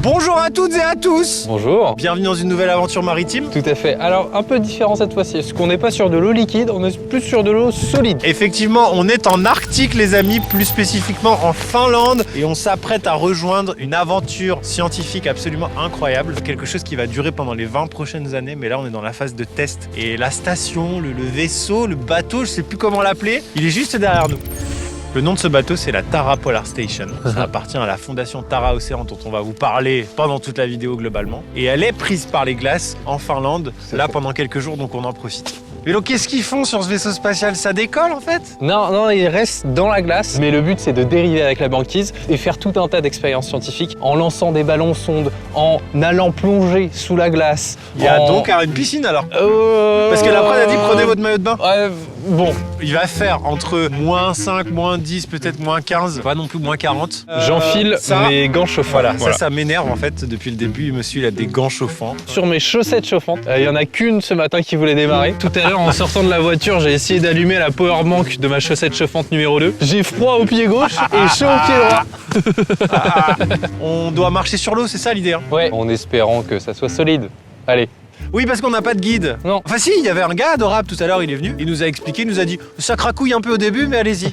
Bonjour à toutes et à tous. Bonjour. Bienvenue dans une nouvelle aventure maritime. Tout à fait. Alors, un peu différent cette fois-ci, parce qu'on n'est pas sur de l'eau liquide, on est plus sur de l'eau solide. Effectivement, on est en Arctique les amis, plus spécifiquement en Finlande, et on s'apprête à rejoindre une aventure scientifique absolument incroyable, quelque chose qui va durer pendant les 20 prochaines années, mais là on est dans la phase de test. Et la station, le vaisseau, le bateau, je sais plus comment l'appeler, il est juste derrière nous. Le nom de ce bateau, c'est la Tara Polar Station. Ça appartient à la fondation Tara Océan dont on va vous parler pendant toute la vidéo globalement. Et elle est prise par les glaces en Finlande, là pendant quelques jours, donc on en profite. Mais donc qu'est-ce qu'ils font sur ce vaisseau spatial? Ça décolle en fait? Non, il reste dans la glace, mais le but c'est de dériver avec la banquise et faire tout un tas d'expériences scientifiques en lançant des ballons sondes, en allant plonger sous la glace. Il y a donc une piscine alors? Parce que l'après elle a dit prenez votre maillot de bain. Bon. Il va faire entre moins 5, moins 10, peut-être moins 15, pas non plus moins 40. J'enfile mes gants chauffants. Voilà. Ça m'énerve en fait depuis le début. Monsieur il a des gants chauffants. Sur mes chaussettes chauffantes, il y en a qu'une ce matin qui voulait démarrer. Tout à l'heure en sortant de la voiture, j'ai essayé d'allumer la power bank de ma chaussette chauffante numéro 2. J'ai froid au pied gauche et chaud au pied droit. On doit marcher sur l'eau, c'est ça l'idée hein? Ouais, en espérant que ça soit solide. Allez. Oui, parce qu'on n'a pas de guide. Non. Enfin si, il y avait un gars adorable tout à l'heure, il est venu, il nous a expliqué, il nous a dit ça cracouille un peu au début, mais allez-y.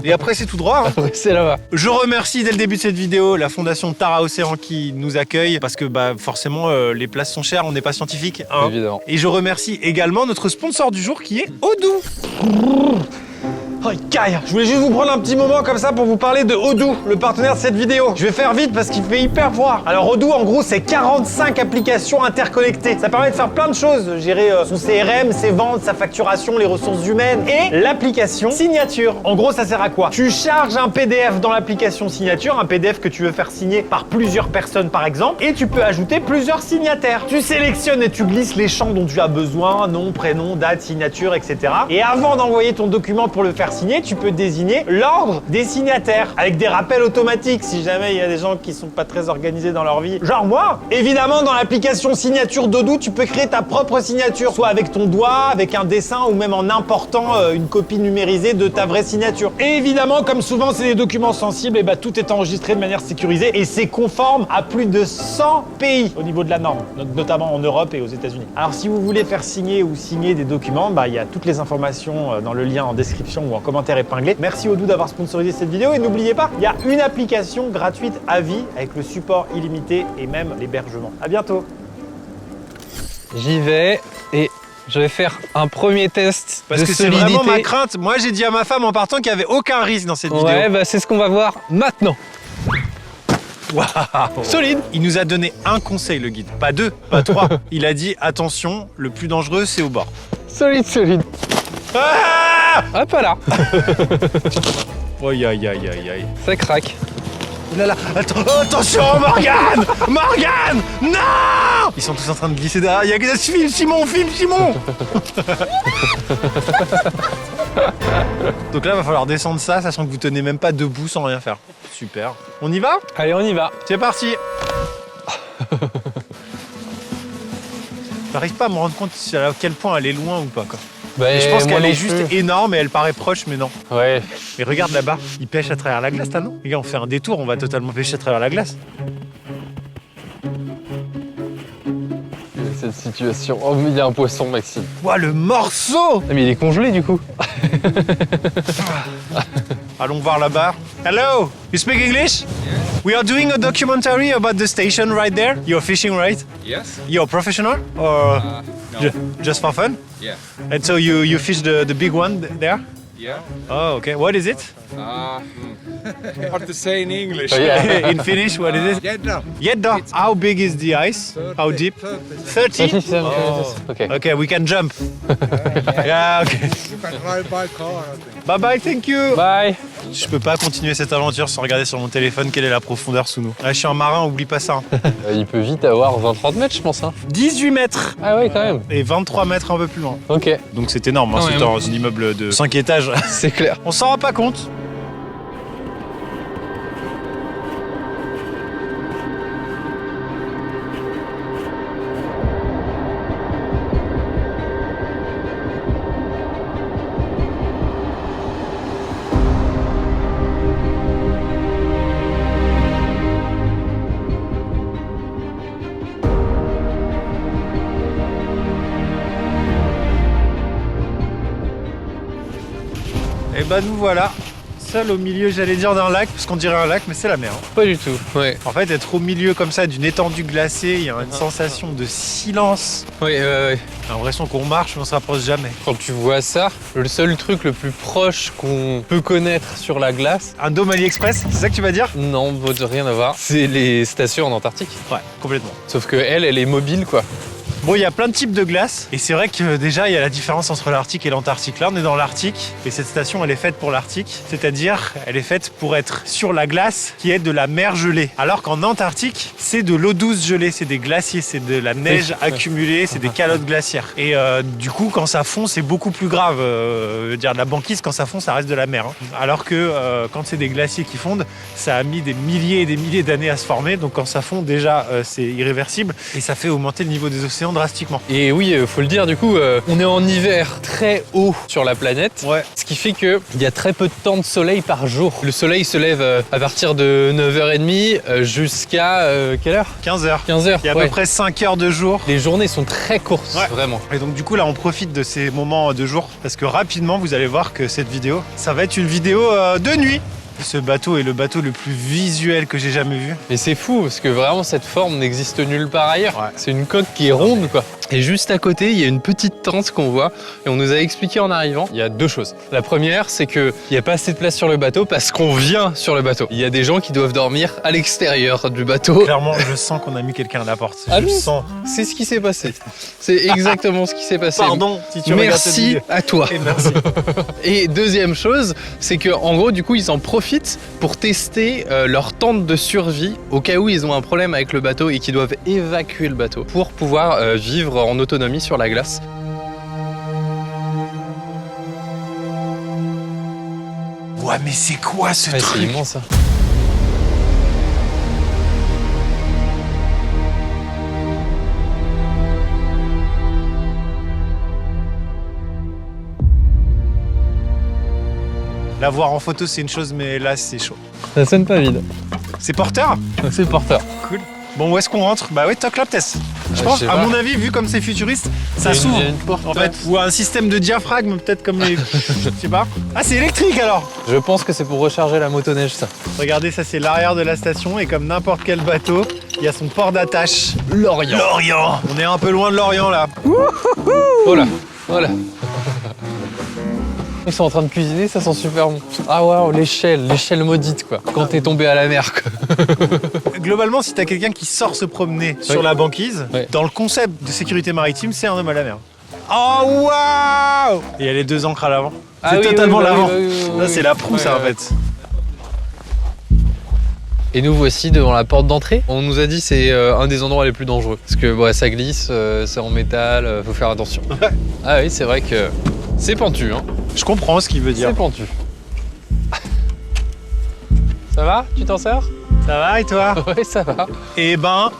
Et après c'est tout droit. Hein. C'est là-bas. Je remercie dès le début de cette vidéo la fondation Tara Océan qui nous accueille, parce que forcément les places sont chères, on n'est pas scientifique. Hein. Évidemment. Et je remercie également notre sponsor du jour qui est Odoo. Oh, caille. Je voulais juste vous prendre un petit moment comme ça pour vous parler de Odoo, le partenaire de cette vidéo. Je vais faire vite parce qu'il fait hyper froid. Alors Odoo, en gros, c'est 45 applications interconnectées. Ça permet de faire plein de choses. Gérer son CRM, ses ventes, sa facturation, les ressources humaines et l'application Signature. En gros, ça sert à quoi? Tu charges un PDF dans l'application Signature, un PDF que tu veux faire signer par plusieurs personnes par exemple, et tu peux ajouter plusieurs signataires. Tu sélectionnes et tu glisses les champs dont tu as besoin, nom, prénom, date, signature, etc. Et avant d'envoyer ton document pour le faire signer, tu peux désigner l'ordre des signataires avec des rappels automatiques si jamais il y a des gens qui sont pas très organisés dans leur vie. Genre moi. Évidemment, dans l'application Signature d'Odoo, tu peux créer ta propre signature, soit avec ton doigt, avec un dessin ou même en important une copie numérisée de ta vraie signature. Et évidemment, comme souvent c'est des documents sensibles, et tout est enregistré de manière sécurisée et c'est conforme à plus de 100 pays au niveau de la norme, notamment en Europe et aux États-Unis. Alors si vous voulez faire signer ou signer des documents, il y a toutes les informations dans le lien en description ou en commentaire épinglé. Merci Odoo d'avoir sponsorisé cette vidéo et n'oubliez pas, il y a une application gratuite à vie avec le support illimité et même l'hébergement. À bientôt. J'y vais et je vais faire un premier test parce de que solidité. C'est vraiment ma crainte. Moi j'ai dit à ma femme en partant qu'il n'y avait aucun risque dans cette vidéo. Ouais, c'est ce qu'on va voir maintenant. Waouh. Solide. Il nous a donné un conseil le guide, pas deux, pas trois. Il a dit attention, le plus dangereux c'est au bord. Solide. Ah Hop là. Aïe. Ça craque. Oh là là, attention Morgane. Morgane. Non. Ils sont tous en train de glisser derrière. Il y a que filme Simon. Donc là, va falloir descendre ça, sachant que vous tenez même pas debout sans rien faire. Super. On y va? Allez, on y va. C'est parti. J'arrive pas à me rendre compte à quel point elle est loin ou pas quoi. Je pense qu'elle est juste énorme et elle paraît proche, mais non. Ouais. Mais regarde là-bas, ils pêchent à travers la glace, t'as non? Les gars, on fait un détour, on va totalement pêcher à travers la glace. Cette situation. Oh, mais il y a un poisson, Maxime. Ouah, le morceau! Ah, mais il est congelé du coup. Allons voir là-bas. Hello! You speak English? Yes. We are doing a documentary about the station right there. You're fishing, right? Yes. You're a professional? Or No. just for fun? Yeah. And so you fish the big one there? Yeah. Oh, okay. What is it? Hard to say in English. Oh, yeah. In Finnish, what is it? Yeah, no. Yedda. How big is the ice? How deep? 30? Oh. Okay. Okay, we can jump. Yeah, okay. You can drive by car, I think. Bye bye, thank you. Bye. Je peux pas continuer cette aventure sans regarder sur mon téléphone quelle est la profondeur sous nous. Ah, je suis un marin, oublie pas ça. Hein. Il peut vite avoir 20-30 mètres, je pense. Hein. 18 mètres Ah ouais, quand même. et 23 mètres un peu plus loin. Ok. Donc c'est énorme, hein, Ah c'est ouais, dans un immeuble de 5 étages. C'est clair. On s'en rend pas compte. Et bah nous voilà, seul au milieu, j'allais dire d'un lac, parce qu'on dirait un lac, mais c'est la mer. Pas du tout, ouais. En fait, être au milieu comme ça d'une étendue glacée, il y a une sensation de silence. Oui, ouais. J'ai l'impression qu'on marche, mais on se rapproche jamais. Quand tu vois ça, le seul truc le plus proche qu'on peut connaître sur la glace, Un dôme AliExpress, c'est ça que tu vas dire? non, rien à voir, c'est les stations en Antarctique. Ouais, complètement. Sauf que elle est mobile, quoi. Bon, il y a plein de types de glace, et c'est vrai que déjà, il y a la différence entre l'Arctique et l'Antarctique. Là, on est dans l'Arctique, et cette station, elle est faite pour l'Arctique, c'est-à-dire, elle est faite pour être sur la glace qui est de la mer gelée. Alors qu'en Antarctique, c'est de l'eau douce gelée, c'est des glaciers, c'est de la neige accumulée, c'est des calottes glaciaires. Et du coup, quand ça fond, c'est beaucoup plus grave. Dire de la banquise, quand ça fond, ça reste de la mer. Hein. Alors que quand c'est des glaciers qui fondent, ça a mis des milliers et des milliers d'années à se former. Donc quand ça fond, déjà, c'est irréversible, et ça fait augmenter le niveau des océans drastiquement. Et oui, faut le dire, du coup, on est en hiver très haut sur la planète, Ouais. ce qui fait qu'il y a très peu de temps de soleil par jour. Le soleil se lève à partir de 9h30 jusqu'à quelle heure? 15 heures. 15h. Il y a à peu près 5 heures de jour. Les journées sont très courtes, Ouais. vraiment. Et donc du coup là on profite de ces moments de jour parce que rapidement vous allez voir que cette vidéo, ça va être une vidéo de nuit. Ce bateau est le bateau le plus visuel que j'ai jamais vu. Et c'est fou, parce que vraiment cette forme n'existe nulle part ailleurs. Ouais. C'est une coque qui est ronde, quoi. Et juste à côté, il y a une petite tente qu'on voit, et on nous a expliqué en arrivant, il y a deux choses. La première, c'est qu'il n'y a pas assez de place sur le bateau parce qu'on vient sur le bateau. Il y a des gens qui doivent dormir à l'extérieur du bateau. Clairement je sens qu'on a mis quelqu'un à la porte. Ah Je oui. sens. C'est ce qui s'est passé. C'est exactement ce qui s'est passé. Pardon si tu regardes cette Merci vidéo. à toi. Et merci. Et deuxième chose, c'est que en gros, du coup, ils en profitent pour tester leur tente de survie au cas où ils ont un problème avec le bateau et qu'ils doivent évacuer le bateau pour pouvoir vivre en autonomie sur la glace. Ouais mais c'est quoi ce Ouais, c'est truc? immense, ça. La voir en photo c'est une chose mais là c'est chaud. Ça sonne pas vide. C'est porteur? C'est porteur. Cool. Bon où est-ce qu'on rentre? Bah oui toc la pièce. Je Ouais, pense je sais à pas. mon avis vu comme c'est futuriste, ça Il y a s'ouvre. une porte, En ouais. fait, ou un système de diaphragme, peut-être comme les. Je sais pas. Ah, c'est électrique alors! Je pense que c'est pour recharger la motoneige, ça. Regardez, ça c'est l'arrière de la station et comme n'importe quel bateau, il y a son port d'attache. L'Orient. L'Orient! On est un peu loin de l'Orient là. Voilà, voilà. Ils sont en train de cuisiner, ça sent super bon. Ah waouh, l'échelle maudite quoi. Quand t'es tombé à la mer quoi. Globalement, si t'as quelqu'un qui sort se promener sur la banquise, Ouais. dans le concept de sécurité maritime, c'est un homme à la mer. Oh waouh! Et il y a les deux ancres à l'avant. Ah C'est oui, totalement oui, bah l'avant. oui, bah oui, oui, Là, oui. c'est la proue, ça en Ouais, fait. Et nous voici devant la porte d'entrée. On nous a dit c'est un des endroits les plus dangereux. Parce que ouais, ça glisse, c'est en métal, faut faire attention. Ouais. Ah oui, c'est vrai que c'est pentu, hein. Je comprends ce qu'il veut dire. C'est pentu. Ça va? Tu t'en sors? Ça va et toi? Ouais, ça va. Eh ben.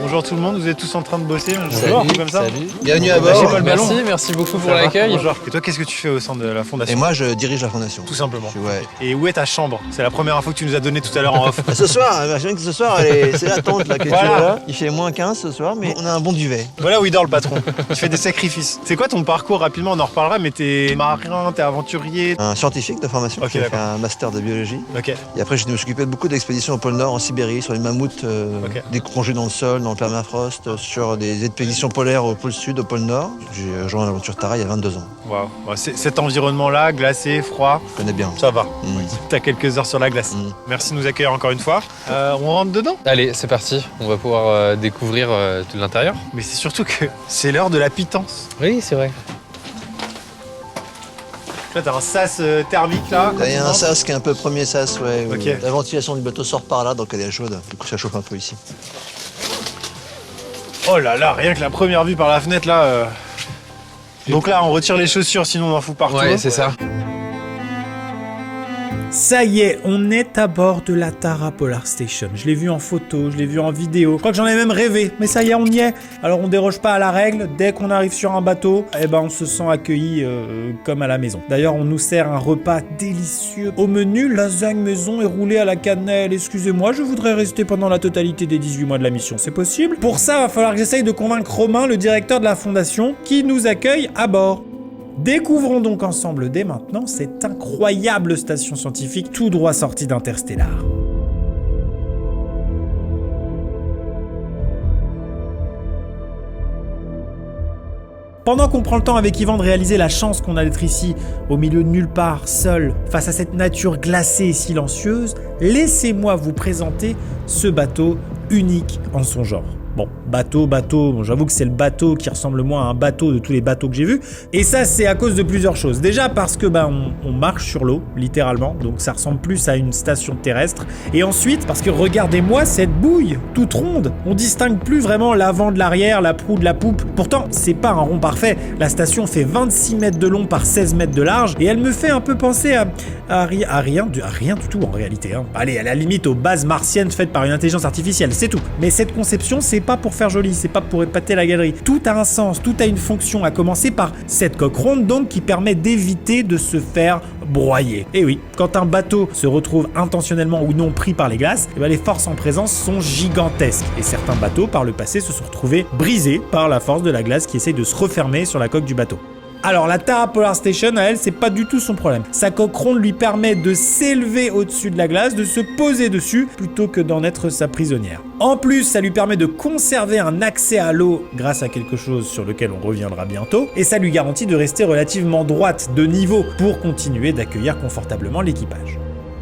Bonjour tout le monde, vous êtes tous en train de bosser. Bonjour, un peu comme ça. Salut. Bienvenue à Lâchez bord. pas le ballon. Merci beaucoup pour Ça va? l'accueil. Bonjour. Et toi, qu'est-ce que tu fais au sein de la fondation? Et moi, je dirige la fondation. Tout simplement. Ouais. Et où est ta chambre? C'est la première info que tu nous as donnée tout à l'heure en off. Ce soir, imagine que ce soir, c'est la tente là que Voilà. tu as là. Il fait moins 15 ce soir, mais on a un bon duvet. Voilà où il dort le patron. Tu fais des sacrifices. C'est quoi ton parcours rapidement? On en reparlera, mais t'es marin, t'es aventurier. Un scientifique de formation, Ok, j'ai fait d'accord. un master de biologie. Ok. Et après, je me suis occupé de beaucoup d'expéditions au pôle Nord, en Sibérie, sur les mammouths, Ok. des congés dans le sol, dans le permafrost, sur des expéditions polaires au pôle Sud, au pôle Nord. J'ai rejoint l'aventure Tara il y a 22 ans. Waouh. Bon, cet environnement-là, glacé, froid, Je connais bien. ça va. Mm. T'as quelques heures sur la glace. Mm. Merci de nous accueillir encore une fois. On rentre dedans? Allez, c'est parti. On va pouvoir découvrir tout l'intérieur. Mais c'est surtout que c'est l'heure de la pitance. Oui, c'est vrai. Là, t'as un sas thermique là. Il y a un sas qui est un peu premier sas, ouais. où Ok. La ventilation du bateau sort par là, donc elle est chaude. Du coup, ça chauffe un peu ici. Oh là là, rien que la première vue par la fenêtre là. Donc là, on retire les chaussures, sinon on en fout partout. Ouais, c'est ça. Ça y est, on est à bord de la Tara Polar Station. Je l'ai vu en photo, je l'ai vu en vidéo. Je crois que j'en ai même rêvé. Mais ça y est, on y est. Alors on déroge pas à la règle. Dès qu'on arrive sur un bateau, eh ben on se sent accueilli comme à la maison. D'ailleurs, on nous sert un repas délicieux. Au menu, lasagne maison et roulée à la cannelle. Excusez-moi, je voudrais rester pendant la totalité des 18 mois de la mission. C'est possible? Pour ça, va falloir que j'essaye de convaincre Romain, le directeur de la fondation, qui nous accueille à bord. Découvrons donc ensemble dès maintenant cette incroyable station scientifique tout droit sortie d'Interstellar. Pendant qu'on prend le temps avec Yvan de réaliser la chance qu'on a d'être ici, au milieu de nulle part, seul, face à cette nature glacée et silencieuse, laissez-moi vous présenter ce bateau unique en son genre. Bon, bateau, bon, j'avoue que c'est le bateau qui ressemble le moins à un bateau de tous les bateaux que j'ai vus. Et ça, c'est à cause de plusieurs choses. Déjà parce que on marche sur l'eau, littéralement, donc ça ressemble plus à une station terrestre. Et ensuite, parce que regardez-moi cette bouille, toute ronde. On distingue plus vraiment l'avant de l'arrière, la proue de la poupe. Pourtant, c'est pas un rond parfait. La station fait 26 mètres de long par 16 mètres de large. Et elle me fait un peu penser à rien du tout en réalité. Hein. Allez, à la limite aux bases martiennes faites par une intelligence artificielle, c'est tout. Mais cette conception, c'est pas pour faire joli, c'est pas pour épater la galerie. Tout a un sens, tout a une fonction, à commencer par cette coque ronde donc qui permet d'éviter de se faire broyer. Et oui, quand un bateau se retrouve intentionnellement ou non pris par les glaces, les forces en présence sont gigantesques. Et certains bateaux par le passé se sont retrouvés brisés par la force de la glace qui essaye de se refermer sur la coque du bateau. Alors la Tara Polar Station, à elle, c'est pas du tout son problème. Sa coque ronde lui permet de s'élever au-dessus de la glace, de se poser dessus, plutôt que d'en être sa prisonnière. En plus, ça lui permet de conserver un accès à l'eau grâce à quelque chose sur lequel on reviendra bientôt, et ça lui garantit de rester relativement droite de niveau pour continuer d'accueillir confortablement l'équipage.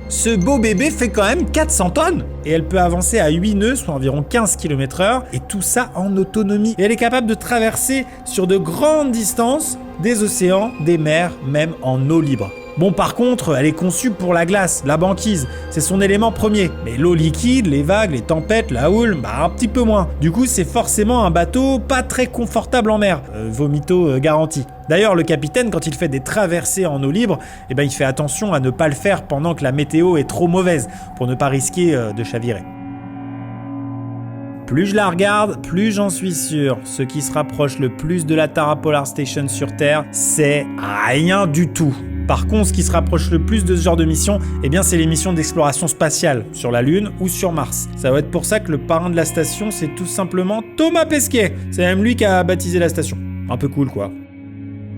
Ce beau bébé fait quand même 400 tonnes et elle peut avancer à 8 nœuds, soit environ 15 km/h, et tout ça en autonomie. Et elle est capable de traverser sur de grandes distances des océans, des mers, même en eau libre. Bon, par contre, elle est conçue pour la glace, la banquise, c'est son élément premier. Mais l'eau liquide, les vagues, les tempêtes, la houle, un petit peu moins. Du coup, c'est forcément un bateau pas très confortable en mer. Vomito garanti. D'ailleurs, le capitaine, quand il fait des traversées en eau libre, il fait attention à ne pas le faire pendant que la météo est trop mauvaise, pour ne pas risquer de chavirer. Plus je la regarde, plus j'en suis sûr. Ce qui se rapproche le plus de la Tara Polar Station sur Terre, c'est rien du tout. Par contre, ce qui se rapproche le plus de ce genre de mission, c'est les missions d'exploration spatiale, sur la Lune ou sur Mars. Ça va être pour ça que le parrain de la station, c'est tout simplement Thomas Pesquet. C'est même lui qui a baptisé la station. Un peu cool, quoi.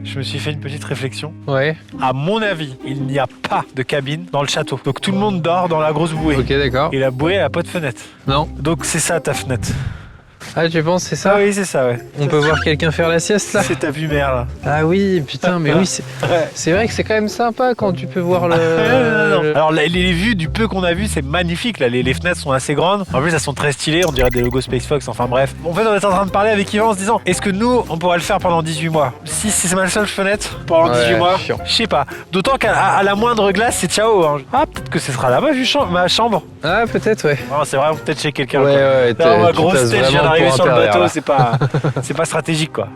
Je me suis fait une petite réflexion. Ouais. À mon avis, il n'y a pas de cabine dans le château. Donc tout le monde dort dans la grosse bouée. Ok, d'accord. Et la bouée, elle a pas de fenêtre. Non. Donc c'est ça ta fenêtre. Ah, tu penses, c'est ça? Ah oui, c'est ça, ouais. On peut voir quelqu'un faire la sieste, là? C'est ta vue mer, là. Ah oui, putain, mais oui, c'est vrai que c'est quand même sympa quand tu peux voir le... Non. Alors, les vues, du peu qu'on a vu, c'est magnifique, là. Les fenêtres sont assez grandes. En plus, elles sont très stylées. On dirait des logos Space Fox. Enfin, bref. En fait, on est en train de parler avec Yvan en se disant, est-ce que nous, on pourrait le faire pendant 18 mois? Si c'est ma seule fenêtre pendant 18 mois, je sais pas. D'autant qu'à la moindre glace, c'est ciao. Hein. Ah, peut-être que ce sera là-bas, vu ma chambre. Ah, peut-être, ouais. Non, c'est vraiment peut-être chez quelqu'un. Ouais, ma grosse tête, je viens d'arriver sur le bateau, c'est pas stratégique, quoi.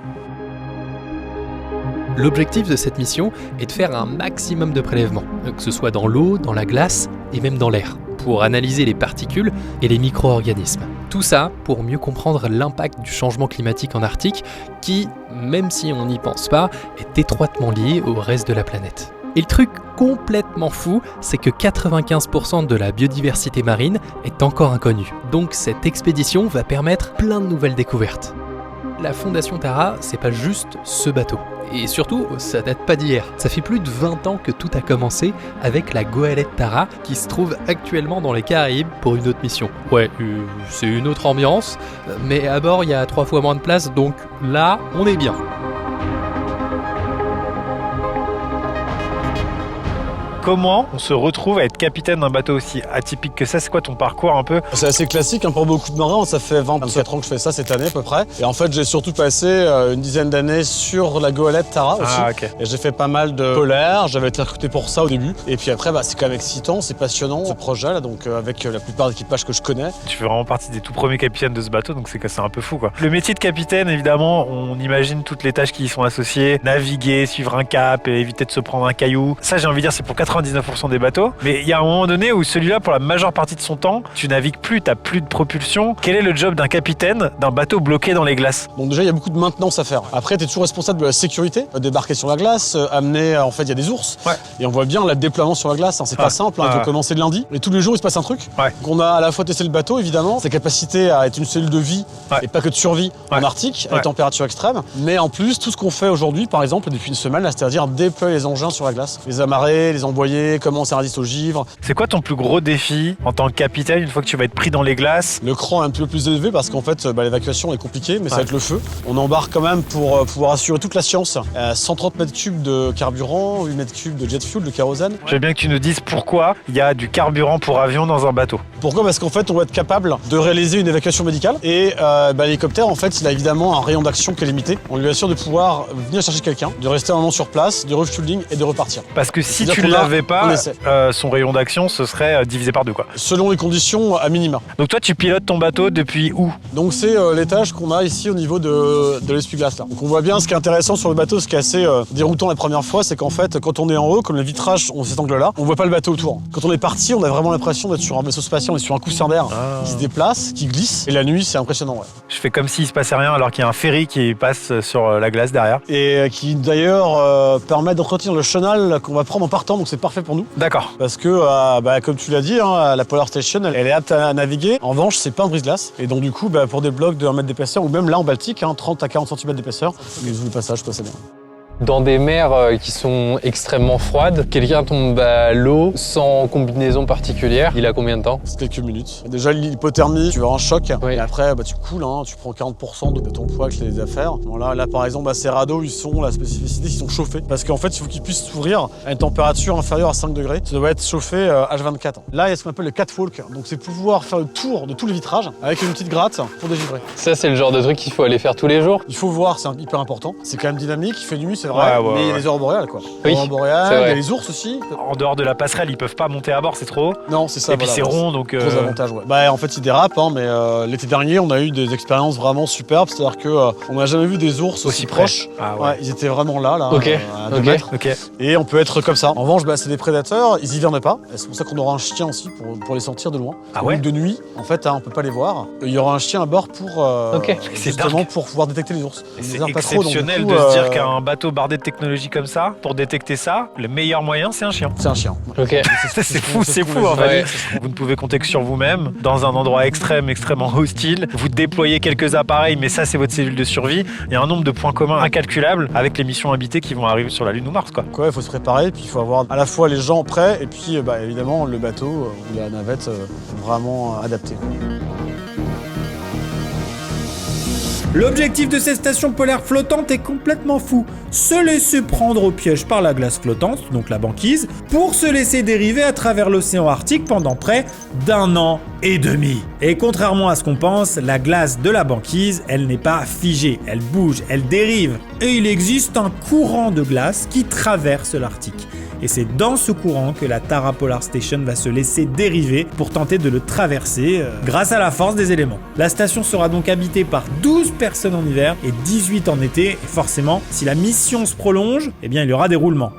L'objectif de cette mission est de faire un maximum de prélèvements, que ce soit dans l'eau, dans la glace et même dans l'air, pour analyser les particules et les micro-organismes. Tout ça pour mieux comprendre l'impact du changement climatique en Arctique qui, même si on n'y pense pas, est étroitement lié au reste de la planète. Et le truc complètement fou, c'est que 95% de la biodiversité marine est encore inconnue. Donc cette expédition va permettre plein de nouvelles découvertes. La Fondation Tara, c'est pas juste ce bateau. Et surtout, ça date pas d'hier. Ça fait plus de 20 ans que tout a commencé avec la goélette Tara qui se trouve actuellement dans les Caraïbes pour une autre mission. Ouais, c'est une autre ambiance, mais à bord il y a 3 fois moins de place, donc là, on est bien. Comment on se retrouve à être capitaine d'un bateau aussi atypique que ça? C'est quoi ton parcours un peu? C'est assez classique pour beaucoup de marins, ça fait 24 ans que je fais ça cette année à peu près. Et en fait j'ai surtout passé une dizaine d'années sur la goélette Tara aussi. Ah, okay. Et j'ai fait pas mal de polaires, j'avais été recruté pour ça au début. Et puis après c'est quand même excitant, c'est passionnant ce projet là, donc avec la plupart d'équipages que je connais. Tu fais vraiment partie des tout premiers capitaines de ce bateau, donc c'est un peu fou quoi. Le métier de capitaine, évidemment, on imagine toutes les tâches qui y sont associées. Naviguer, suivre un cap et éviter de se prendre un caillou. Ça j'ai envie de dire c'est pour 80 99% des bateaux. Mais il y a un moment donné où celui-là, pour la majeure partie de son temps, tu navigues plus, t'as plus de propulsion. Quel est le job d'un capitaine d'un bateau bloqué dans les glaces? Bon, déjà, il y a beaucoup de maintenance à faire. Après, tu es toujours responsable de la sécurité, débarquer sur la glace, amener. En fait, il y a des ours. Ouais. Et on voit bien le déploiement sur la glace. Hein. C'est pas simple. Il faut commencer de lundi. Et tous les jours, il se passe un truc. Ouais. Donc, on a à la fois testé le bateau, évidemment, sa capacité à être une cellule de vie et pas que de survie en Arctique, à des températures extrêmes. Mais en plus, tout ce qu'on fait aujourd'hui, par exemple, depuis une semaine, là, c'est-à-dire déployer les engins sur la glace, les amarrer, les envoyer, comment ça résiste aux givres. C'est quoi ton plus gros défi en tant que capitaine une fois que tu vas être pris dans les glaces? Le cran est un petit peu plus élevé parce qu'en fait, l'évacuation est compliquée, mais ça va être le feu. On embarque quand même pour pouvoir assurer toute la science. 130 mètres cubes de carburant, 8 mètres cubes de jet fuel, de kérosène. J'aime bien que tu nous dises pourquoi il y a du carburant pour avion dans un bateau. Pourquoi? Parce qu'en fait, on va être capable de réaliser une évacuation médicale. Et l'hélicoptère, en fait, il a évidemment un rayon d'action qui est limité. On lui assure de pouvoir venir chercher quelqu'un, de rester un moment sur place, de refueling et de repartir. Parce que si C'est-à-dire tu qu'on ne a l'avais pas, un essai. son rayon d'action, ce serait divisé par 2, quoi. Selon les conditions à minima. Donc toi, tu pilotes ton bateau depuis où? Donc c'est l'étage qu'on a ici au niveau de l'essuie-glace là. Donc on voit bien ce qui est intéressant sur le bateau, ce qui est assez déroutant la première fois, c'est qu'en fait quand on est en haut, comme le vitrage, on cet angle-là, on voit pas le bateau autour. Quand on est parti, on a vraiment l'impression d'être sur un vaisseau spatial, on est sur un coussin d'air qui se déplace, qui glisse. Et la nuit, c'est impressionnant. Ouais. Je fais comme s'il se passait rien alors qu'il y a un ferry qui passe sur la glace derrière. Et qui d'ailleurs permet d'entretenir le chenal qu'on va prendre en partant, donc c'est parfait pour nous. D'accord. Parce que, comme tu l'as dit, hein, la Polar Station, elle est apte à naviguer. En revanche, c'est pas un brise-glace. Et donc, du coup, pour des blocs de 1 mètre d'épaisseur, ou même là en Baltique, 30 à 40 cm d'épaisseur, ils ouvrent le passage, quoi, c'est bien. Dans des mers qui sont extrêmement froides, quelqu'un tombe à l'eau sans combinaison particulière. Il a combien de temps? C'est quelques minutes. Déjà, l'hypothermie, tu vas un choc. Oui. Et après, tu coules, hein, tu prends 40% de ton poids avec les affaires. Bon, là, par exemple, ces radeaux, la spécificité, ils sont chauffés. Parce qu'en fait, il faut qu'ils puissent s'ouvrir à une température inférieure à 5 degrés. Ça doit être chauffé H24. Là, il y a ce qu'on appelle le catwalk. Donc, c'est pouvoir faire le tour de tout le vitrage avec une petite gratte pour dégivrer. Ça, c'est le genre de truc qu'il faut aller faire tous les jours. Il faut voir, c'est hyper important. C'est quand même dynamique, il fait nuit, c'est vrai, mais il y a les aurores boréales, quoi. Oui, Les aurores boréales, c'est vrai. il y a les ours aussi. En dehors de la passerelle, ils peuvent pas monter à bord, c'est trop haut. Non, c'est ça. Et puis c'est rond, donc. Gros avantage, ouais. En fait, ils dérapent, hein, mais l'été dernier, on a eu des expériences vraiment superbes. C'est-à-dire que on n'a jamais vu des ours aussi proches. Ah ouais. Ils étaient vraiment là, Ok. à 2 mètres. Ok. Et on peut être comme ça. En revanche, c'est des prédateurs, ils hivernent pas. Et c'est pour ça qu'on aura un chien aussi pour les sentir de loin. Ah ouais. Donc, de nuit, en fait, on peut pas les voir. Il y aura un chien à bord pour justement pour pouvoir détecter les ours. C'est Les pas trop, donc, exceptionnel du coup, de se dire qu'un bateau bardé de technologie comme ça, pour détecter ça, le meilleur moyen, c'est un chien. c'est un chien. Ok. C'est fou en Ouais. fait. Vous ne pouvez compter que sur vous-même, dans un endroit extrêmement hostile. Vous déployez quelques appareils, mais ça, c'est votre cellule de survie. Il y a un nombre de points communs incalculables avec les missions habitées qui vont arriver sur la Lune ou Mars, quoi. Il faut se préparer, puis il faut avoir à la fois les gens prêts, et puis évidemment le bateau ou la navette vraiment adapté. L'objectif de ces stations polaires flottantes est complètement fou. Se laisser prendre au piège par la glace flottante, donc la banquise, pour se laisser dériver à travers l'océan Arctique pendant près d'1 an et demi. Et contrairement à ce qu'on pense, la glace de la banquise, elle n'est pas figée, elle bouge, elle dérive. Et il existe un courant de glace qui traverse l'Arctique. Et c'est dans ce courant que la Tara Polar Station va se laisser dériver pour tenter de le traverser grâce à la force des éléments. La station sera donc habitée par 12 personnes en hiver et 18 en été. Et forcément, si la mission se prolonge, eh bien il y aura des roulements.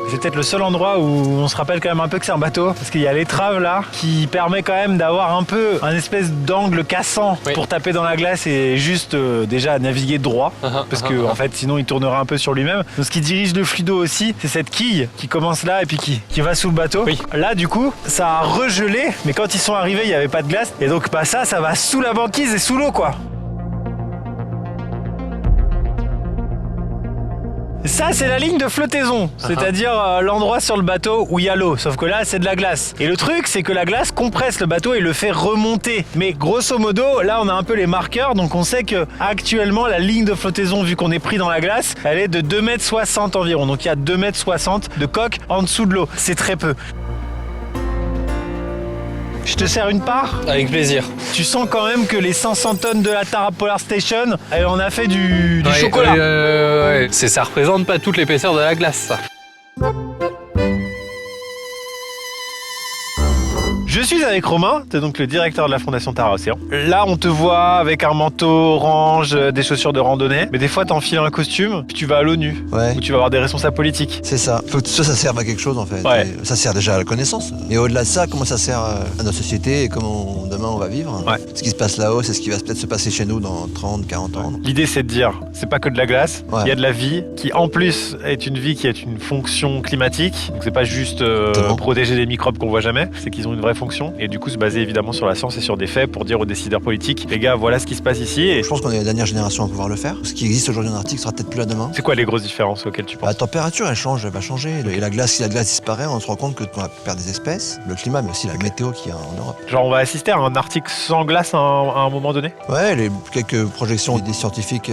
C'est peut-être le seul endroit où on se rappelle quand même un peu que c'est un bateau, parce qu'il y a l'étrave là qui permet quand même d'avoir un peu un espèce d'angle cassant pour taper dans la glace et juste déjà naviguer droit, parce que en fait sinon il tournerait un peu sur lui-même. Donc ce qui dirige le fluido aussi, c'est cette quille qui commence là et puis qui va sous le bateau. Oui. Là du coup ça a regelé, mais quand ils sont arrivés il n'y avait pas de glace et donc ça va sous la banquise et sous l'eau quoi. Ça, c'est la ligne de flottaison, c'est-à-dire l'endroit sur le bateau où il y a l'eau, sauf que là, c'est de la glace. Et le truc, c'est que la glace compresse le bateau et le fait remonter. Mais grosso modo, là, on a un peu les marqueurs, donc on sait que actuellement, la ligne de flottaison, vu qu'on est pris dans la glace, elle est de 2,60 m environ. Donc il y a 2,60 m de coque en dessous de l'eau. C'est très peu. Je te sers une part? Avec plaisir. Tu sens quand même que les 500 tonnes de la Tara Polar Station, elle en a fait du chocolat. Ouais. Ça représente pas toute l'épaisseur de la glace, ça. Je suis avec Romain, t'es donc le directeur de la Fondation Tara Océan. Là, on te voit avec un manteau orange, des chaussures de randonnée, mais des fois t'enfiles un costume, puis tu vas à l'ONU, Ouais. où tu vas avoir des responsables politiques. C'est ça. Faut que ça serve à quelque chose en fait. Ouais. Et ça sert déjà à la connaissance. Et au-delà de ça, comment ça sert à notre société et comment demain on va vivre. Ouais. Ce qui se passe là-haut, c'est ce qui va peut-être se passer chez nous dans 30, 40 ans. L'idée, c'est de dire, c'est pas que de la glace, il Ouais. y a de la vie, qui en plus est une vie qui a une fonction climatique. Donc c'est pas juste Exactement. protéger des microbes qu'on voit jamais, c'est qu'ils ont une vraie fonction. Et du coup, se baser évidemment sur la science et sur des faits pour dire aux décideurs politiques, les gars, voilà ce qui se passe ici. Et Je pense qu'on est la dernière génération à pouvoir le faire. Ce qui existe aujourd'hui en Arctique sera peut-être plus là demain. c'est quoi les grosses différences auxquelles tu penses? La température, elle change, elle va changer. Et la glace, si la glace disparaît, on se rend compte qu'on va perdre des espèces, le climat, mais aussi la météo qu'il y a en Europe. Genre, on va assister à un Arctique sans glace à un moment donné? Ouais, quelques projections des scientifiques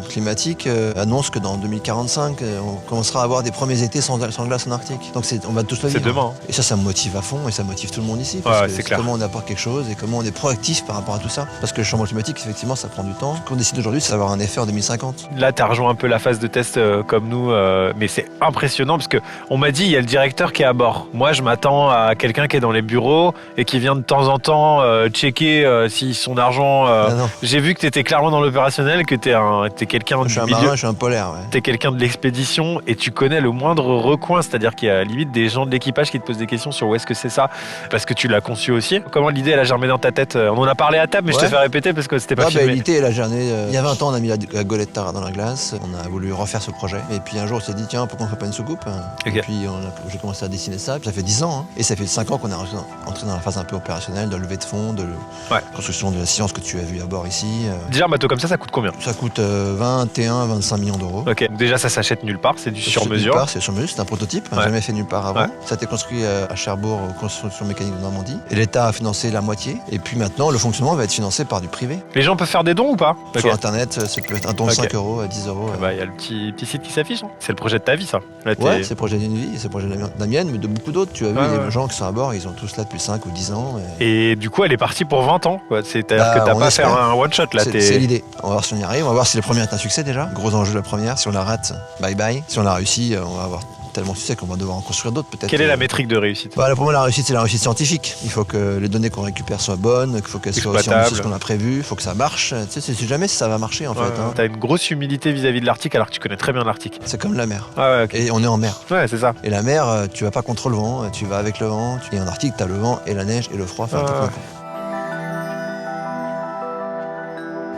climatiques annoncent que dans 2045, on commencera à avoir des premiers étés sans glace en Arctique. Donc on va tous le C'est vivre. demain. Et ça me motive à fond et ça motive tout le monde ici. Parce Ouais, que c'est clair. comment on apporte quelque chose et comment on est proactif par rapport à tout ça. Parce que le changement climatique, effectivement, ça prend du temps. Ce qu'on décide aujourd'hui, c'est d'avoir un effet en 2050. Là, tu as rejoint un peu la phase de test comme nous, mais c'est impressionnant parce que on m'a dit il y a le directeur qui est à bord. Moi, je m'attends à quelqu'un qui est dans les bureaux et qui vient de temps en temps checker si son argent. Ah non, J'ai vu que tu étais clairement dans l'opérationnel, que t'es quelqu'un je du suis un milieu. marin, je suis un polaire. Ouais. T'es quelqu'un de l'expédition et tu connais le moindre recoin, c'est-à-dire qu'il y a limite des gens de l'équipage qui te posent des questions sur où est-ce que c'est ça, parce que tu l'as conçu aussi. Comment l'idée elle a germé dans ta tête? On en a parlé à table, mais je te Ouais. fais répéter parce que c'était pas Ouais, bah, filmé. l'idée, elle a germé. Il y a 20 ans, on a mis la golette Tara dans la glace. On a voulu refaire ce projet. Et puis un jour, on s'est dit, tiens, pourquoi on fait pas une soucoupe? Ok. Et puis j'ai commencé à dessiner ça. Puis ça fait 10 ans. Hein. Et ça fait 5 ans qu'on est entré dans la phase un peu opérationnelle de levée de fonds, de Ouais. construction de la science que tu as vu à bord ici. Déjà un bateau comme ça coûte combien? Ça coûte 21-25 millions d'euros. Ok, donc déjà ça s'achète nulle part, c'est du sur Nulle mesure. part, c'est sur mesure, c'est un prototype, Ouais. jamais fait nulle part avant. Ouais. Ça a été construit à Cherbourg, aux constructions mécaniques de Normandie. Et l'État a financé la moitié. Et puis maintenant, le fonctionnement va être financé par du privé. Les gens peuvent faire des dons ou pas? Ok. Sur Internet, ça peut être un don de Ok. 5 euros à 10 euros. Bah, il y a le petit site qui s'affiche. Hein. C'est le projet de ta vie, ça. Là, t'es- Ouais, c'est le projet d'une vie, c'est le projet de la mienne, mais de beaucoup d'autres. Tu as vu, Ouais, les ouais. gens qui sont à bord, ils ont tous là depuis 5 ou 10 ans. Et Et du coup, elle est partie pour 20 ans. quoi. C'est-à-dire Bah, que t'as on pas espère. fait un one-shot là. c'est l'idée. On va voir si on y arrive, on va voir si la première est un succès déjà. Gros enjeu la première. Si on la rate, bye bye. Si on la réussit, on va avoir tellement de succès qu'on va devoir en construire d'autres peut-être. Quelle est la métrique de réussite? Bah, pour moi, la réussite, c'est la réussite scientifique. Il faut que les données qu'on récupère soient bonnes, qu'il faut qu'elles soient aussi Exploitables. ambitieuses qu'on a prévu, il faut que ça marche. Tu sais, c'est jamais si ça va marcher en fait. Hein. T'as une grosse humilité vis-à-vis de l'Arctique alors que tu connais très bien l'Arctique. C'est comme la mer. Ah ouais, ok. Et on est en mer. Ouais, c'est ça. Et la mer, tu vas pas contre le vent, tu vas avec le vent. Et en Arctique, tu as le vent et la neige et le froid. Enfin, Ah, tout d'un ouais. coup.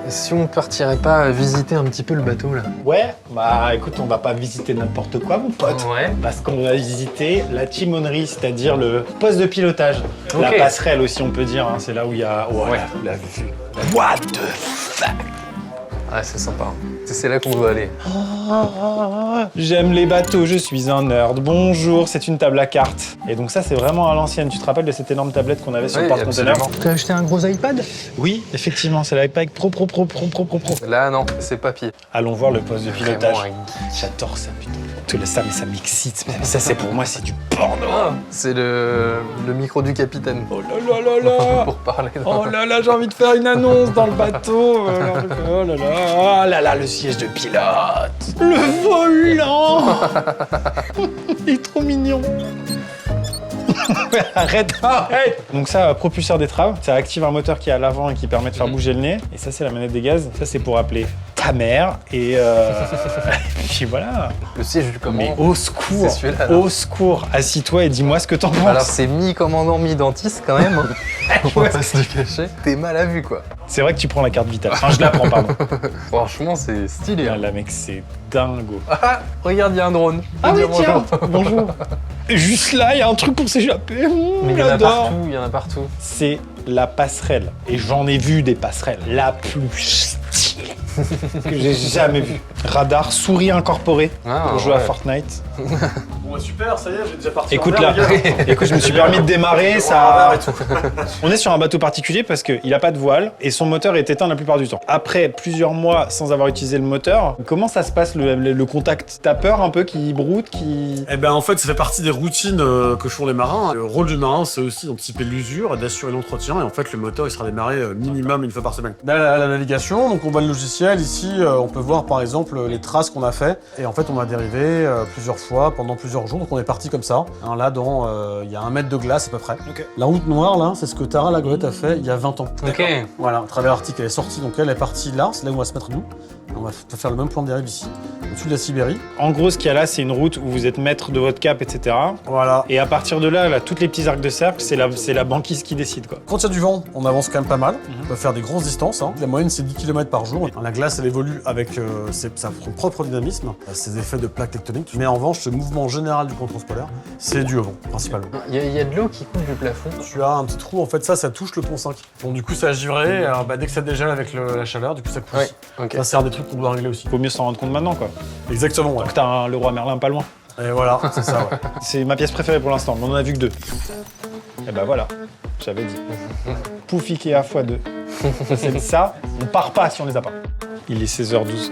Si on partirait pas visiter un petit peu le bateau là? Ouais, bah écoute, on va pas visiter n'importe quoi, mon pote. Ouais. Parce qu'on va visiter la timonerie, c'est-à-dire le poste de pilotage. La Ok. passerelle aussi, on peut dire. Hein. C'est là où il y a. Ouais, la vue. What the fuck? Ah, c'est sympa. C'est là qu'on doit aller. J'aime les bateaux, je suis un nerd. Bonjour, c'est une table à cartes. Et donc ça, c'est vraiment à l'ancienne. Tu te rappelles de cette énorme tablette qu'on avait sur le porte-conteneur? Tu as acheté un gros iPad? Oui, effectivement, c'est l'iPad Pro. Là, non, c'est papier. Allons voir le poste de pilotage. Vraiment un J'adore ça, putain. Tout le ça, mais ça m'excite. Mais ça, c'est pour moi, c'est du porno. Ah, c'est le micro du capitaine. Oh là là là là. Pour parler. Oh là là, j'ai envie de faire une annonce dans le bateau. Oh là là, oh là là, le siège de pilote. Le volant. Il est trop mignon. Arrête. Donc ça, propulseur d'étrave, ça active un moteur qui est à l'avant et qui permet de faire bouger le nez. Et ça, c'est la manette des gaz. Ça, c'est pour appeler ta mère. Et puis voilà. Le siège du Mais commandant. au secours, C'est celui-là, là. au secours. Assis-toi et dis-moi ce que t'en penses. Alors c'est mi-commandant, mi-dentiste quand même. On va pas se le cacher. T'es mal à vue quoi. C'est vrai que tu prends la carte vitale. Enfin, je la prends, pardon. Franchement, c'est stylé. Ah, Hein. là, mec, c'est dingo. Ah, regarde, il y a un drone. Ah oui, Faut dire tiens, bonjour. bonjour. Juste là, il y a un truc pour s'échapper. Mais il y en a J'adore. partout, il y en a partout. C'est la passerelle. Et j'en ai vu des passerelles. La plus stylée que j'ai jamais vue. Radar, souris incorporée Ah, pour jouer à ouais. Fortnite. Bon, super, ça y est, j'ai déjà parti. Écoute là, écoute, je me suis permis de démarrer, ça... On est sur un bateau particulier parce qu'il n'a pas de voile et son moteur est éteint la plupart du temps. Après plusieurs mois sans avoir utilisé le moteur, comment ça se passe le contact? T'as peur un peu qu'il broute, qu'il... Eh ben en fait, ça fait partie des routines que font les marins. Le rôle du marin, c'est aussi d'anticiper l'usure et d'assurer l'entretien. Et en fait, le moteur, il sera démarré minimum une fois par semaine. Là, la navigation, donc on voit le logiciel logiciel, ici, on peut voir par exemple les traces qu'on a fait. Et en fait, on a dérivé plusieurs fois pendant plusieurs jours. Donc on est parti comme ça. Hein, là, il y a 1 mètre de glace à peu près. Ok. La route noire, là, c'est ce que Tara Lagoët a fait il y a 20 ans. Ok. Voilà, à travers l'Arctique, elle est sortie. Donc elle est partie là, c'est là où on va se mettre nous. On va faire le même plan de dérive ici, au-dessus de la Sibérie. En gros, ce qu'il y a là, c'est une route où vous êtes maître de votre cap, etc. Voilà. Et à partir de là, toutes les petits arcs de cercle, c'est la banquise qui décide, quoi. Quand il y a du vent, on avance quand même pas mal. On peut faire des grosses distances. Hein. La moyenne, c'est 10 km par jour. La glace, elle évolue avec son propre dynamisme, ses effets de plaques tectoniques. Mais en revanche, le mouvement général du contour polaire, c'est dû au vent, principalement. Il y a de l'eau qui coule du plafond. Tu as un petit trou, en fait, ça touche le pont 5. Donc du coup, ça a givré. Alors, dès que ça dégèle avec la chaleur, du coup, ça coule. Ouais, ok. Ça sert des trucs qu'on doit régler aussi. Faut mieux s'en rendre compte maintenant, quoi. Exactement, ouais. Donc t'as le roi Merlin pas loin. Et voilà, c'est ça, ouais. C'est ma pièce préférée pour l'instant, mais on en a vu que 2. Et bah voilà, j'avais dit. Pouf Ikea x2. C'est ça, on part pas si on les a pas. Il est 16h12.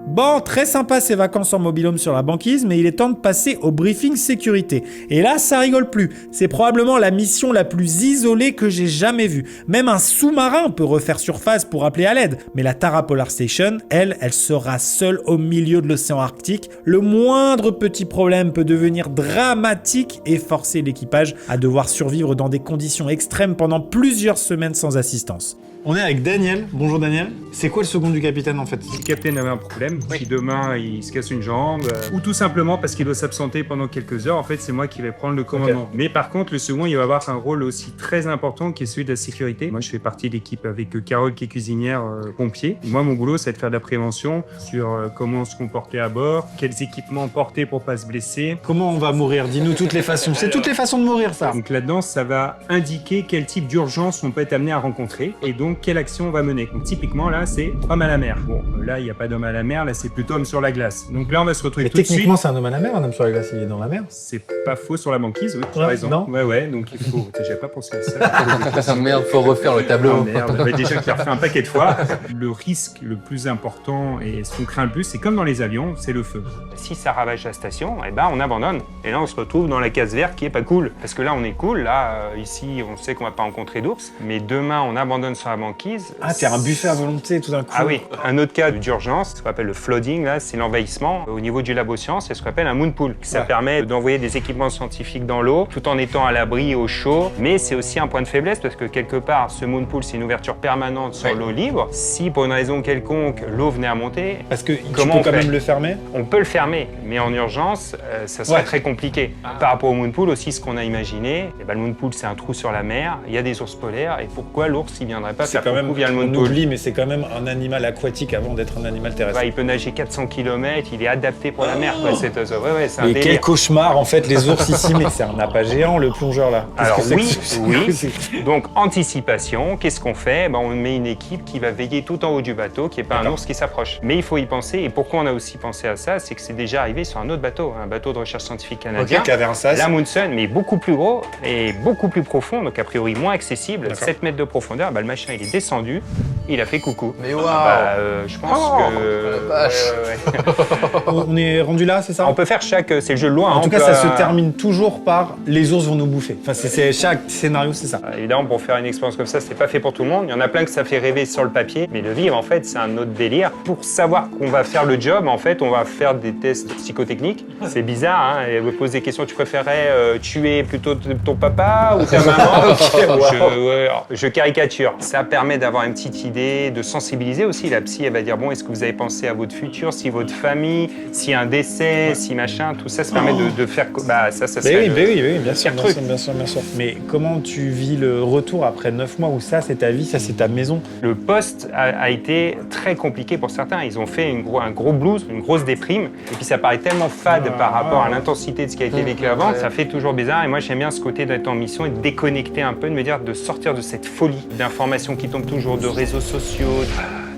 Bon, très sympa ces vacances en mobil-home sur la banquise, mais il est temps de passer au briefing sécurité. Et là, ça rigole plus. C'est probablement la mission la plus isolée que j'ai jamais vue. Même un sous-marin peut refaire surface pour appeler à l'aide. Mais la Tara Polar Station, elle sera seule au milieu de l'océan Arctique. Le moindre petit problème peut devenir dramatique et forcer l'équipage à devoir survivre dans des conditions extrêmes pendant plusieurs semaines sans assistance. On est avec Daniel. Bonjour Daniel. C'est quoi le second du capitaine en fait? Si le capitaine avait un problème, si demain il se casse une jambe, ou tout simplement parce qu'il doit s'absenter pendant quelques heures, en fait c'est moi qui vais prendre le commandement. Okay. Mais par contre le second il va avoir un rôle aussi très important qui est celui de la sécurité. Moi je fais partie de l'équipe avec Carole qui est cuisinière pompier. Moi mon boulot c'est de faire de la prévention sur comment se comporter à bord, quels équipements porter pour pas se blesser. Comment on va mourir? Dis-nous toutes les façons. C'est toutes les façons de mourir ça. Donc là-dedans ça va indiquer quel type d'urgence on peut être amené à rencontrer et donc quelle action on va mener. Donc typiquement là c'est homme à la mer. Bon là il n'y a pas d'homme à la mer, là c'est plutôt homme sur la glace. Donc là on va se retrouver tout de suite. Techniquement c'est un homme à la mer, un homme sur la glace, il est dans la mer. C'est pas faux sur la banquise, oui, tu as raison. Non. Ouais, donc il faut. J'avais pas pensé à ça. Merde, faut refaire le tableau. Oh, merde, j'avais déjà refait un paquet de fois. Le risque le plus important et ce qu'on craint le plus, c'est comme dans les avions, c'est le feu. Si ça ravage la station, eh ben on abandonne. Et là on se retrouve dans la case verte qui est pas cool. Parce que là on est cool, là ici on sait qu'on va pas rencontrer d'ours, mais demain on abandonne sur la banquise. Ah t'es un buffet à volonté tout d'un coup. Ah oui, un autre cas d'urgence, ce qu'on appelle le flooding, là, c'est l'envahissement au niveau du labo science, c'est ce qu'on appelle un moon pool. Ça permet d'envoyer des équipements scientifiques dans l'eau, tout en étant à l'abri au chaud, mais c'est aussi un point de faiblesse parce que quelque part, ce moon pool, c'est une ouverture permanente sur l'eau libre. Si pour une raison quelconque, l'eau venait à monter, parce que comment tu peux quand même le fermer? On peut le fermer, mais en urgence, ça serait très compliqué. Par rapport au moon pool aussi, ce qu'on a imaginé, le moon pool, c'est un trou sur la mer, il y a des ours polaires, et pourquoi l'ours, il viendrait pas faire coucou via le moon pool? On oublie, mais c'est quand même un animal aquatique avant d'être un animal terrestre. Il peut nager 400 km, il est adapté pour la mer, quoi, cet oiseau. Ouais, c'est un délire. Quel cauchemar en fait les ours ici, mais c'est un appât géant le plongeur là. Alors oui. Donc anticipation, qu'est-ce qu'on fait? On met une équipe qui va veiller tout en haut du bateau, qui n'est pas un ours qui s'approche. Mais il faut y penser, et pourquoi on a aussi pensé à ça, c'est que c'est déjà arrivé sur un autre bateau, un bateau de recherche scientifique canadien, qui avait un sas. La Munson, mais beaucoup plus gros et beaucoup plus profond, donc a priori moins accessible, 7 mètres de profondeur. Le machin il est descendu, il a fait coucou. Mais waouh. Je pense que... On est rendu là, c'est ça? On peut faire c'est le jeu de loin. En tout cas, ça se termine toujours par les ours vont nous bouffer. Enfin, c'est chaque scénario, c'est ça. Évidemment, pour faire une expérience comme ça, c'est pas fait pour tout le monde. Il y en a plein que ça fait rêver sur le papier, mais le vivre, en fait, c'est un autre délire. Pour savoir qu'on va faire le job, en fait, on va faire des tests psychotechniques. C'est bizarre, hein. Et vous posez des questions. Tu préférerais tuer plutôt ton papa ou ta maman? Je caricature. Ça permet d'avoir une petite idée, de sensibiliser aussi. La psy, elle va dire bon, est-ce que vous avez pensé à votre futur, si votre famille, s'il y a un décès, si machin, tout ça, ça permet de faire. Ça serait. Oui, bien sûr. Mais comment tu vis le retour après 9 mois où ça, c'est ta vie, ça, c'est ta maison? Le poste a été très compliqué pour certains. Ils ont fait un gros blues, une grosse déprime. Et puis ça paraît tellement fade par rapport à l'intensité de ce qui a été vécu avant que ça fait toujours bizarre. Et moi, j'aime bien ce côté d'être en mission et de déconnecter un peu, de me dire de sortir de cette folie d'informations qui tombent toujours, de réseaux sociaux.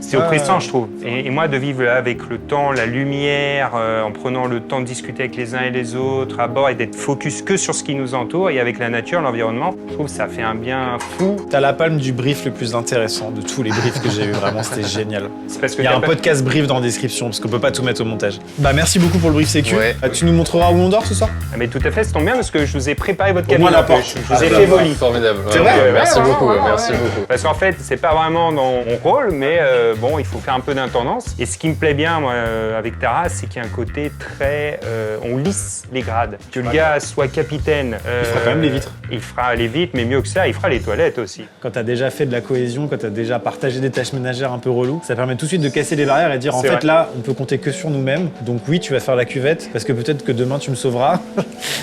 C'est oppressant, je trouve. Et moi, de vivre là avec le temps, la lumière, en prenant le temps de discuter avec les uns et les autres à bord et d'être focus que sur ce qui nous entoure et avec la nature, l'environnement, je trouve que ça fait un bien fou. T'as la palme du brief le plus intéressant de tous les briefs que j'ai eu. Vraiment, c'était génial. C'est parce que Il y a t'as un pas- podcast brief dans la description parce qu'on peut pas tout mettre au montage. Bah merci beaucoup pour le brief sécu. Ouais. Tu nous montreras où on dort ce soir? Ah, mais tout à fait, ça tombe bien parce que je vous ai préparé votre Au moins cabine. la un peu. porte. Je vous ai fait vos lits. Formidable. C'est vrai Merci Ouais, beaucoup, ouais, merci ouais. beaucoup. Parce qu'en fait, c'est pas vraiment dans mon rôle, mais bon, il faut faire un peu d'intendance. Et ce qui me plaît bien, moi, avec Tara, c'est qu'il y a un côté très... on lisse les grades. Que le gars soit capitaine... Il fera quand même les vitres. Il fera les vitres, mais mieux que ça, il fera les toilettes aussi. Quand t'as déjà fait de la cohésion, quand t'as déjà partagé des tâches ménagères un peu reloues, ça permet tout de suite de casser les barrières et dire en C'est fait vrai. là, on peut compter que sur nous-mêmes. Donc oui, tu vas faire la cuvette parce que peut-être que demain tu me sauveras.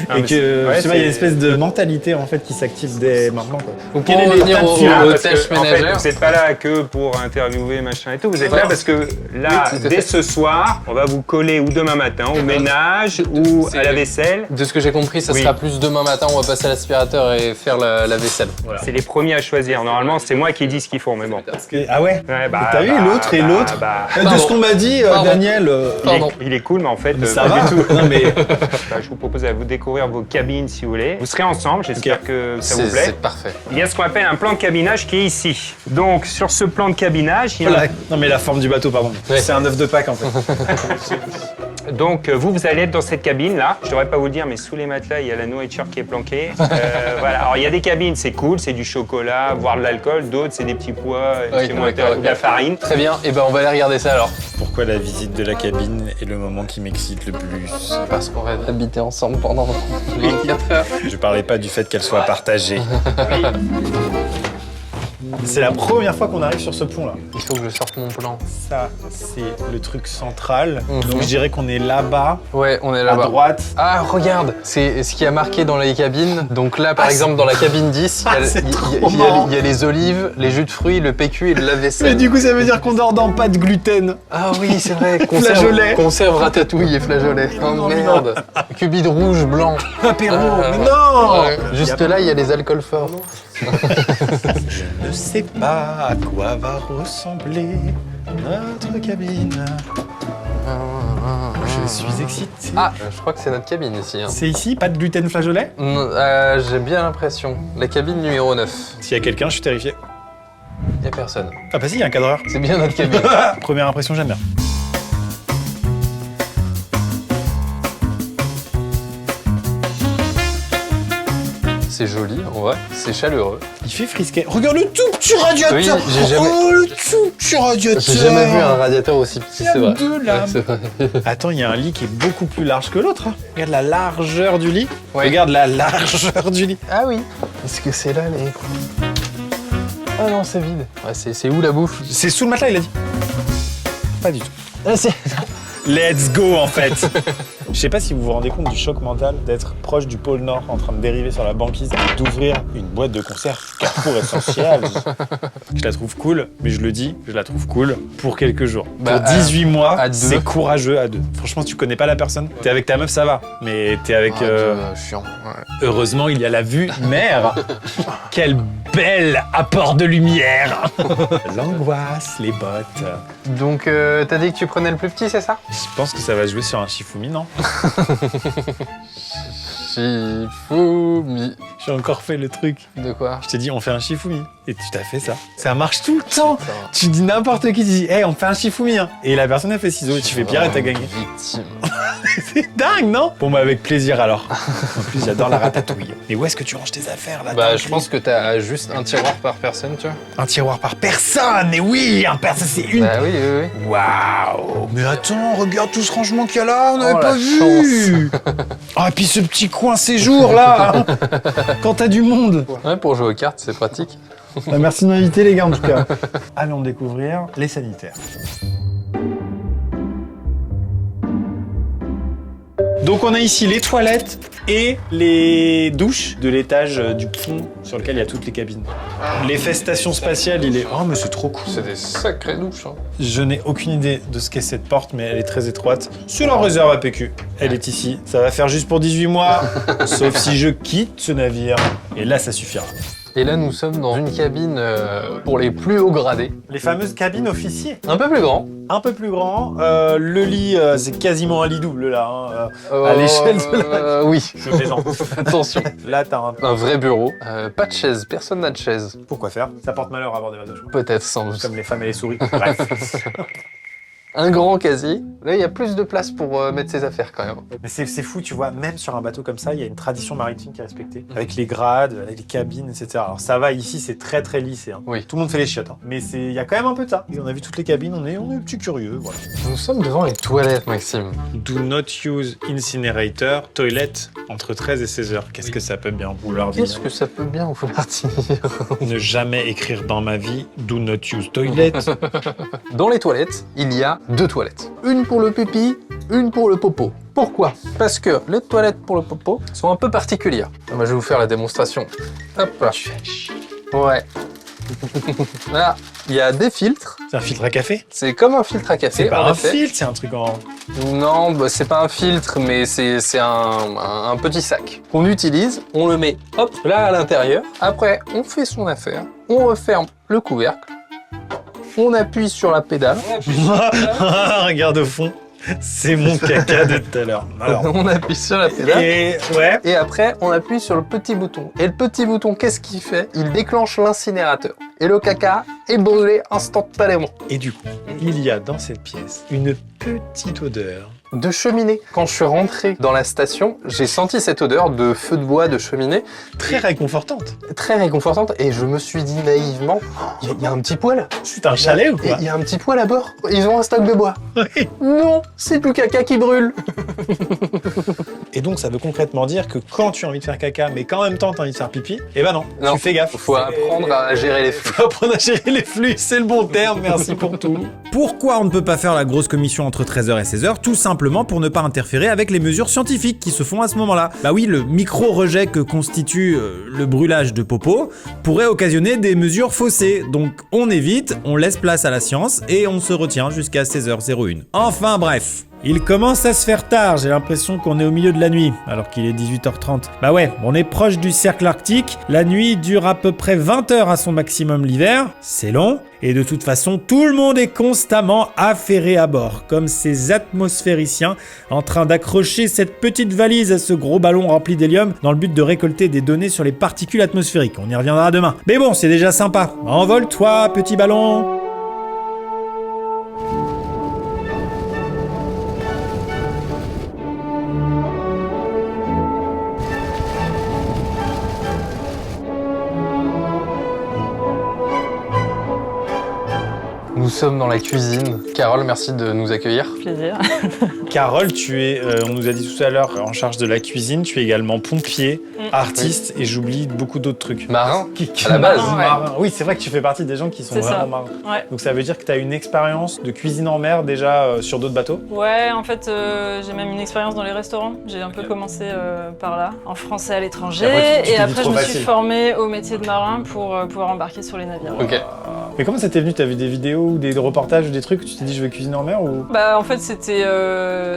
Ah, Et mais que c'est- ouais, tu vois, il y a une c'est- espèce de mentalité en fait qui s'active dès maintenant. Quoi. Donc Quel pour est revenir l'état de aux fil Parce que, tâches en fait, ménagères. vous n'êtes pas là que pour interviewer, machin et tout. Vous êtes là parce que là, Oui, tout à dès fait. ce soir, on va vous coller ou demain matin au ménage ou C'est- à la vaisselle. De ce que j'ai compris, ça Oui. sera plus demain matin, on va passer à l'aspirateur et faire la vaisselle. C'est les premiers à choisir. Normalement, c'est moi qui dis ce qu'ils font, mais bon. Ah ouais. Ouais, bah, T'as vu bah, l'autre et bah, l'autre bah, De Pardon. ce qu'on m'a dit, Pardon. Daniel. Pardon. il est cool, mais en fait, Ça pas va du tout. Non mais Bah, je vous propose de vous découvrir vos cabines si vous voulez. Vous serez ensemble, j'espère que ça vous plaît. C'est parfait. Il y a ce qu'on appelle un plan de cabinage qui est ici. Donc, sur ce plan de cabinage, il y a voilà. Non mais la forme du bateau, pardon. Ouais. C'est un œuf de Pâques en fait. Donc vous allez être dans cette cabine là. Je devrais pas vous le dire, mais sous les matelas, il y a la nourriture qui est planquée. Voilà. Alors il y a des cabines, c'est cool, c'est du chocolat, voire de l'alcool. D'autres, c'est des petits pois, Oui, chez moi, d'accord, ou de la farine. Très bien, et ben on va aller regarder ça alors. Pourquoi la visite de la cabine est le moment qui m'excite le plus? Parce qu'on va habiter ensemble pendant 24 heures. Je parlais pas du fait qu'elle soit partagée. C'est la première fois qu'on arrive sur ce pont là. Il faut que je sorte mon plan. Ça, c'est le truc central. Mhm. Donc je dirais qu'on est là-bas, Ouais, on est à là-bas. droite. Ah, regarde, c'est ce qui a marqué dans les cabines. Donc là, par exemple, dans la cabine 10, il y a- c'est il y a- trop il y a- marrant. il y a les olives, les jus de fruits, le PQ et le Mais lave-vaisselle. du coup, ça veut dire qu'on dort dans pas de gluten. Ah oui, c'est vrai. Flageolet. Conserve ratatouille et flageolet. Oh merde. Cubide rouge, blanc. Apéro, Ah, mais non Ouais. Juste là, il y a les alcools forts. Je ne sais pas à quoi va ressembler notre cabine. Je suis excité. Ah, je crois que c'est notre cabine ici. Hein. C'est ici, pas de gluten flageolet? J'ai bien l'impression. La cabine numéro 9. S'il y a quelqu'un, je suis terrifié. Y a personne. Ah bah si, il y a un cadreur. C'est bien notre cabine. Première impression, j'aime bien. C'est joli, en vrai. C'est chaleureux. Il fait frisquet. Regarde le tout petit radiateur. Oui, j'ai jamais- Oh, le tout petit radiateur. J'ai jamais vu un radiateur aussi petit, Il y a c'est vrai. deux lames. Ouais, c'est vrai. Attends, il y a un lit qui est beaucoup plus large que l'autre. Hein. Regarde la largeur du lit. Ouais. Regarde la largeur du lit. Ah oui. Est-ce que c'est là les... Ah non, c'est vide. Ouais, c'est où la bouffe? C'est sous le matelas, il a dit. Pas du tout. Ah, c'est... Let's go en fait. Je sais pas si vous vous rendez compte du choc mental d'être proche du pôle Nord en train de dériver sur la banquise et d'ouvrir une boîte de conserve Carrefour Essentiel. Je la trouve cool, mais je le dis, je la trouve cool pour quelques jours. Bah, pour 18 mois, à deux. c'est courageux à deux. Franchement, si tu connais pas la personne, t'es avec ta meuf, ça va. Mais t'es avec... chiant. Ouais. Heureusement, il y a la vue mer. Quel bel apport de lumière. L'angoisse, les bottes. Donc, t'as dit que tu prenais le plus petit, c'est ça? Je pense que ça va jouer sur un Shifumi, non? Shifumi. J'ai encore fait le truc. De quoi? Je t'ai dit, on fait un Shifumi. Et tu t'as fait ça. Ça marche tout le temps. Tu dis n'importe qui, tu dis, hey, on fait un Shifumi. Hein. Et la personne a fait ciseaux et tu fais Pierre et t'as gagné. Victime. C'est dingue, non? Bon, bah, avec plaisir alors. En plus, j'adore la ratatouille. Mais où est-ce que tu ranges tes affaires là? Bah, je pense que t'as juste un tiroir par personne, tu vois. Un tiroir par personne. Et oui, un personne, c'est une. Bah oui, oui, oui. Waouh! Mais attends, regarde tout ce rangement qu'il y a là, on n'avait Oh, pas la vu! Ah, et puis ce petit coin séjour là! Hein, quand t'as du monde! Ouais, pour jouer aux cartes, c'est pratique. Bah, merci de m'inviter, les gars, en tout cas. Allons découvrir les sanitaires. Donc, on a ici les toilettes et les douches de l'étage du pont sur lequel il y a toutes les cabines. L'effet station spatiale, il est... Oh, mais c'est trop cool! C'est des sacrées douches, hein. Je n'ai aucune idée de ce qu'est cette porte, mais elle est très étroite. Sur la réserve à PQ, elle est ici. Ça va faire juste pour 18 mois, sauf si je quitte ce navire. Et là, ça suffira. Et là, nous sommes dans une cabine pour les plus hauts gradés. Les fameuses cabines officiers. Un peu plus grand. Un peu plus grand. Le lit, c'est quasiment un lit double là. À l'échelle de la... Oui. Je plaisante. Attention. Là, t'as Un vrai bureau. Pas de chaise. Personne n'a de chaise. Pourquoi faire? Ça porte malheur à avoir des vases de choix. Peut-être, sans doute. Comme les femmes et les souris. Bref. Un grand casier. Là, il y a plus de place pour mettre ses affaires quand même. Mais c'est fou, tu vois, même sur un bateau comme ça, il y a une tradition maritime qui est respectée. Avec les grades, avec les cabines, etc. Alors ça va, ici, c'est très très lissé. Hein. Oui. Tout le monde fait les chiottes. Hein. Mais il y a quand même un peu de ça. Et on a vu toutes les cabines, on est petit curieux, voilà. Nous sommes devant les toilettes, Maxime. Do not use incinerator, toilette, entre 13 et 16 heures. Qu'est-ce que ça peut bien vouloir dire? Qu'est-ce que ça peut bien vouloir dire? Ne jamais écrire dans ma vie, do not use toilette. Dans les toilettes, il y a 2 toilettes. Une pour le pipi, une pour le popo. Pourquoi? Parce que les toilettes pour le popo sont un peu particulières. Je vais vous faire la démonstration. Hop là. Ouais. Là, il y a des filtres. C'est un filtre à café? C'est comme un filtre à café. C'est pas en un effet. filtre, c'est un truc en... Non, bah, c'est pas un filtre, mais c'est un petit sac qu'on utilise. On le met, hop, là à l'intérieur. Après, on fait son affaire. On referme le couvercle. On appuie sur la pédale. Regarde au fond, c'est mon caca de tout à l'heure. Alors, On appuie sur la pédale. et ouais. Et après, on appuie sur le petit bouton. Et le petit bouton, qu'est-ce qu'il fait? Il déclenche l'incinérateur. Et le caca est brûlé instantanément. Et du coup, il y a dans cette pièce une petite odeur. De cheminée. Quand je suis rentré dans la station, j'ai senti cette odeur de feu de bois, de cheminée, Très réconfortante. très réconfortante. Et je me suis dit naïvement, il y a un petit poêle. C'est un chalet ou quoi? Il y a un petit poêle à bord. Ils ont un stock de bois. Oui. Non, c'est du caca qui brûle. Et donc, ça veut concrètement dire que quand tu as envie de faire caca, mais qu'en même temps tu as envie de faire pipi, eh ben non, Non. tu fais gaffe. Faut apprendre à gérer les flux. Faut apprendre à gérer les flux, c'est le bon terme, merci pour tout. Pourquoi on ne peut pas faire la grosse commission entre 13h et 16h? Tout simplement pour ne pas interférer avec les mesures scientifiques qui se font à ce moment-là. Bah oui, le micro-rejet que constitue le brûlage de popo pourrait occasionner des mesures faussées. Donc on évite, on laisse place à la science et on se retient jusqu'à 16h01. Enfin bref. Il commence à se faire tard, j'ai l'impression qu'on est au milieu de la nuit, alors qu'il est 18h30. Bah ouais, on est proche du cercle arctique, la nuit dure à peu près 20 heures à son maximum l'hiver, c'est long, et de toute façon, tout le monde est constamment affairé à bord, comme ces atmosphériciens en train d'accrocher cette petite valise à ce gros ballon rempli d'hélium dans le but de récolter des données sur les particules atmosphériques. On y reviendra demain. Mais bon, c'est déjà sympa. Envole-toi, petit ballon! Nous sommes dans la cuisine. Carole, merci de nous accueillir. Plaisir. Carole, tu es, on nous a dit tout à l'heure, en charge de la cuisine, tu es également pompier, artiste, et j'oublie beaucoup d'autres trucs. Marin, à la base. Marin, ouais. Marin. Oui, c'est vrai que tu fais partie des gens qui sont C'est vraiment ça. marins. Ouais. Donc ça veut dire que tu as une expérience de cuisine en mer déjà sur d'autres bateaux? Ouais, en fait, j'ai même une expérience dans les restaurants. J'ai un peu commencé par là, en France et à l'étranger. Et après, tu t'es dit Et après, je trop me suis facile. formée au métier de marin pour pouvoir embarquer sur les navires. Ok. Mais comment ça t'est venu? T'as vu des vidéos ou des reportages ou des trucs où tu t'es dit je veux cuisiner en mer ou... Bah, en fait, c'était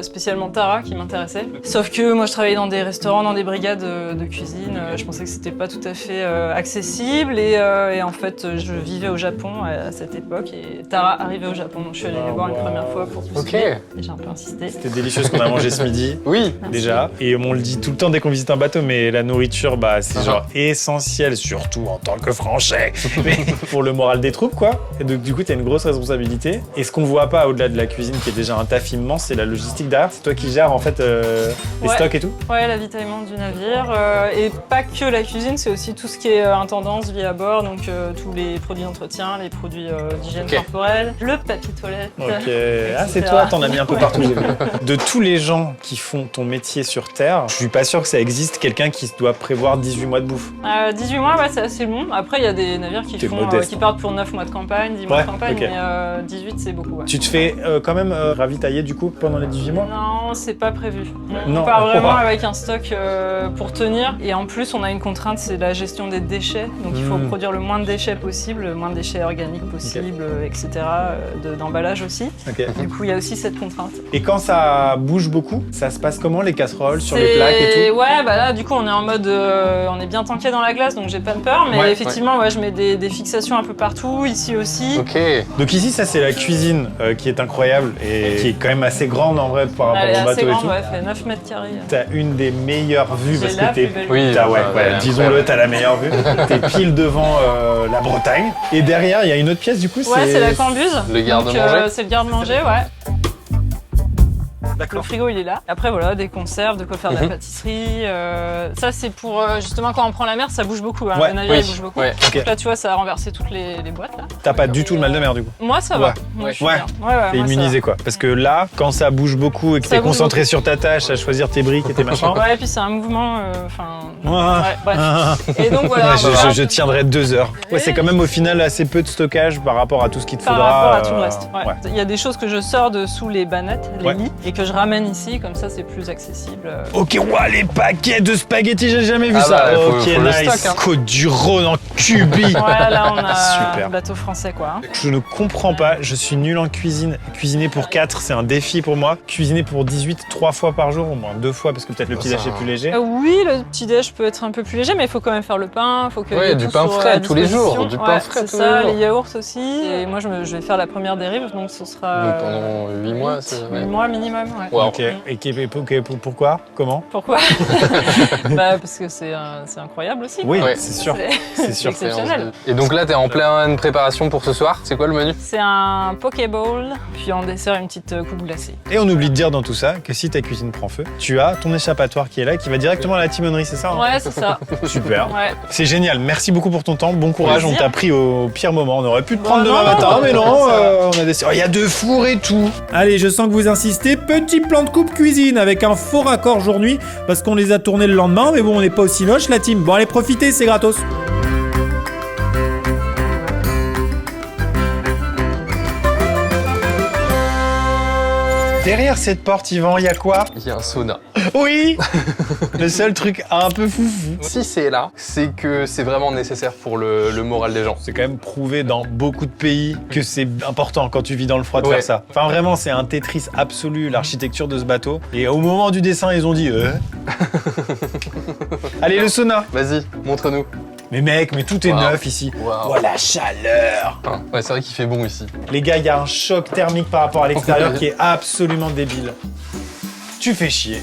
spécialement Tara qui m'intéressait. Sauf que moi, je travaillais dans des restaurants, dans des brigades de cuisine. Je pensais que c'était pas tout à fait accessible. Et en fait, je vivais au Japon à cette époque. Et Tara arrivait au Japon. Donc, je suis allée les voir une première fois pour postuler. Et j'ai un peu insisté. C'était délicieux ce qu'on a mangé ce midi. Oui. Merci. Déjà. Et on le dit tout le temps dès qu'on visite un bateau, mais la nourriture, bah, c'est genre essentiel, surtout en tant que Français, mais pour le moral des troupes, quoi. Et donc, du coup, t'as une grosse responsabilité. Et ce qu'on voit pas au-delà de la cuisine, qui est déjà un taf immense, c'est la logistique derrière. C'est toi qui gères, en fait, les Ouais. stocks et tout. Ouais, l'avitaillement du navire. Et pas que la cuisine, c'est aussi tout ce qui est intendance, vie à bord. Donc, tous les produits d'entretien, les produits d'hygiène Ok. corporelle, le papier toilette. Ok. Ah, c'est etc. toi, t'en as mis un peu partout. j'ai vu. De tous les gens qui font ton métier sur Terre, je suis pas sûr que ça existe quelqu'un qui doit prévoir 18 mois de bouffe. 18 mois, ouais, c'est assez long. Après, il y a des navires qui, T'es font, modeste, qui hein. partent pour 9 mois mois de campagne, 10 mois Ouais, de campagne, ok. mais 18 c'est beaucoup. Ouais. Tu te fais quand même ravitailler du coup pendant les 18 mois? Non, c'est pas prévu. Non. On part vraiment Ouais. avec un stock pour tenir. Et en plus, on a une contrainte, c'est la gestion des déchets. Donc il faut produire le moins de déchets possible, le moins de déchets organiques possible, etc. D'emballage aussi. Ok. Du coup, il y a aussi cette contrainte. Et quand ça bouge beaucoup, ça se passe comment les casseroles sur les plaques et tout? Ouais, bah là, du coup, on est en mode, on est bien tanké dans la glace, donc j'ai pas de peur. Mais Ouais. effectivement, ouais, je mets des fixations un peu partout, ici aussi. Ok. Donc ici, ça c'est la cuisine qui est incroyable et qui est quand même assez grande en vrai par rapport Elle est au bateau assez et grande, tout. ouais, elle fait 9 mètres carrés. T'as une des meilleures vues J'ai parce la que t'es. plus belle Oui, T'as- ouais, elle est disons-le, t'as la meilleure vue. T'es pile devant la Bretagne. Et derrière, il y a une autre pièce du coup. Ouais, c'est la cambuse. Le garde-manger. C'est le garde-manger, ouais. Le frigo, il est là. Après, voilà, des conserves, de quoi faire de la pâtisserie. Ça, c'est pour, justement, quand on prend la mer, ça bouge beaucoup. Hein. Ouais, Le navire, oui, il bouge beaucoup. ouais. Ok. Donc là, tu vois, ça a renversé toutes les boîtes, là. T'as pas du tout le mal de mer du coup. Moi, ça va. Ouais. Moi, je suis Ouais. bien. Ouais, ouais, T'es moi, ça immunisé quoi. Parce que là, quand ça bouge beaucoup et que Ça t'es bouge concentré beaucoup. sur ta tâche à choisir tes briques et tes machins. va. Ouais, et puis c'est un mouvement, enfin... Ah. ouais, bref. Et donc, voilà. Je tiendrai 2 heures. Ouais, c'est quand même au final assez peu de stockage par rapport à tout ce qu'il te Par faudra. rapport à tout le reste. Ouais. ouais. Il y a des choses que je sors de sous les bannettes, les Ouais. lits, et que je ramène ici, comme ça c'est plus accessible. Ok, ouah, les paquets de spaghettis, j'ai jamais vu Ah ça. bah, faut ok, le nice. stock, hein. Côte du Rhône en cubi. Voilà, là on a Super. un bateau français quoi. hein. Je ne comprends pas, je suis nul en cuisine. Cuisiner pour 4, c'est un défi pour moi. Cuisiner pour 18, 3 fois par jour, au moins 2 fois, parce que peut-être le petit déj est plus léger. Oui, le petit déj peut être un peu plus léger, mais il faut quand même faire le pain, faut que Ouais, il y ait du tout pain sur frais la tous les jours, disposition. du pain frais c'est tous ça, les jours. les yaourts aussi. Et moi je vais faire la première dérive, donc ce sera Donc pendant 8 mois, c'est 8 mois minimum. Ouais. Wow. Ok, et pourquoi? Comment? Pourquoi Bah parce que c'est incroyable aussi. Oui, Ouais. c'est sûr. C'est C'est sûr. exceptionnel. Et donc là, t'es en pleine préparation pour ce soir. C'est quoi le menu? C'est un pokéball, puis en dessert une petite coupe glacée. Et on oublie de dire dans tout ça que si ta cuisine prend feu, tu as ton échappatoire qui est là, qui va directement à la timonerie, c'est ça? hein Ouais, c'est ça. Super. Ouais. C'est génial, merci beaucoup pour ton temps, bon courage, on Plaisir. t'a pris au pire moment, on aurait pu te Bah prendre demain non, matin, mais non, ça va. on a des... Oh, il y a 2 fours et tout. Allez, je sens que vous insistez. Petit plan de coupe cuisine avec un faux raccord jour-nuit parce qu'on les a tournés le lendemain, mais bon, on n'est pas aussi moche la team. Bon, allez, profitez, c'est gratos. Derrière cette porte, Yvan, il y a quoi? Il y a un sauna. Oui. Le seul truc un peu foufou. Si c'est là, c'est que c'est vraiment nécessaire pour le moral des gens. C'est quand même prouvé dans beaucoup de pays que c'est important quand tu vis dans le froid de Ouais. faire ça. Enfin vraiment, c'est un Tetris absolu, l'architecture de ce bateau. Et au moment du dessin, ils ont dit Allez, le sauna. Vas-y, montre-nous. Mais mec, mais tout est Wow. neuf ici. Waouh. Oh la chaleur. Ouais, c'est vrai qu'il fait bon ici. Les gars, il y a un choc thermique par rapport à l'extérieur qui est absolument débile. Tu fais chier.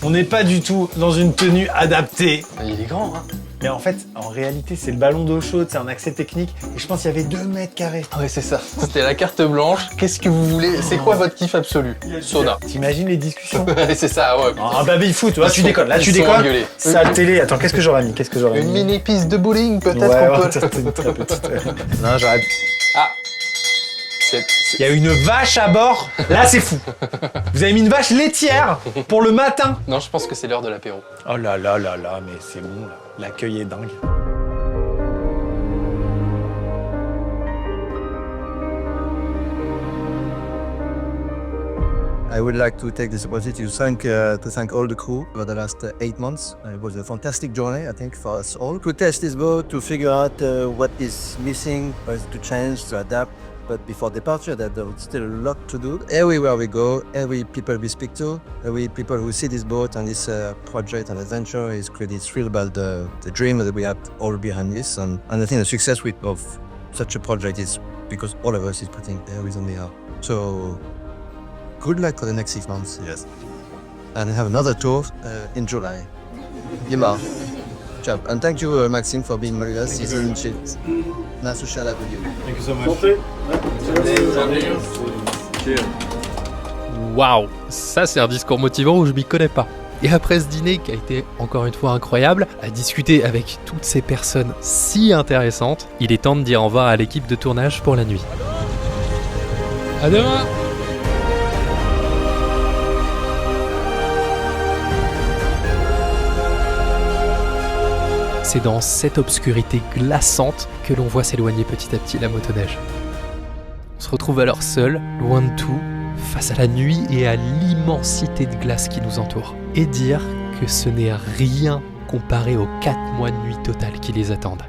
On n'est pas du tout dans une tenue adaptée. Il est grand, hein. Mais en fait, en réalité, c'est le ballon d'eau chaude, c'est un accès technique. Et je pense qu'il y avait 2 mètres carrés. Ah ouais, c'est ça. C'était la carte blanche. Qu'est-ce que vous voulez? C'est quoi votre kiff absolu? Sauna. T'imagines les discussions? Ouais, c'est ça, ouais. Un baby-foot, tu vois, tu déconnes. Là, tu Ils sont déconnes. engueulés. Sale télé. Attends, qu'est-ce que j'aurais mis? Qu'est-ce que j'aurais Une mis? mini piste de bowling, peut-être Ouais, qu'on ouais, peut. c'était une très petite. Non, j'arrête. Ah. Il y a une vache à bord. Là, c'est fou. Vous avez mis une vache laitière pour le matin. Non, je pense que c'est l'heure de l'apéro. Oh là là là là, mais c'est bon là. L'accueil est dingue. I would like to take this opportunity to thank all the crew for the last 8 months. It was a fantastic journey, I think, for us all. To test this boat, to figure out what is missing, what is to change, to adapt. But before departure, there was still a lot to do. Everywhere we go, every people we speak to, every people who see this boat and this project and adventure is clearly thrilled about the dream that we have all behind this. And I think the success of such a project is because all of us is putting everything they are. So good luck for the next 6 months. Yes. And have another tour in July. Yima. Ciao. And thank you, Maxime, for being with us. It's nice to share that with you. Thank you so much. Waouh, ça c'est un discours motivant où je m'y connais pas. Et après ce dîner qui a été encore une fois incroyable, à discuter avec toutes ces personnes si intéressantes, il est temps de dire au revoir à l'équipe de tournage pour la nuit. À demain! C'est dans cette obscurité glaçante que l'on voit s'éloigner petit à petit la motoneige. On se retrouve alors seul, loin de tout, face à la nuit et à l'immensité de glace qui nous entoure. Et dire que ce n'est rien comparé aux 4 mois de nuit totale qui les attendent.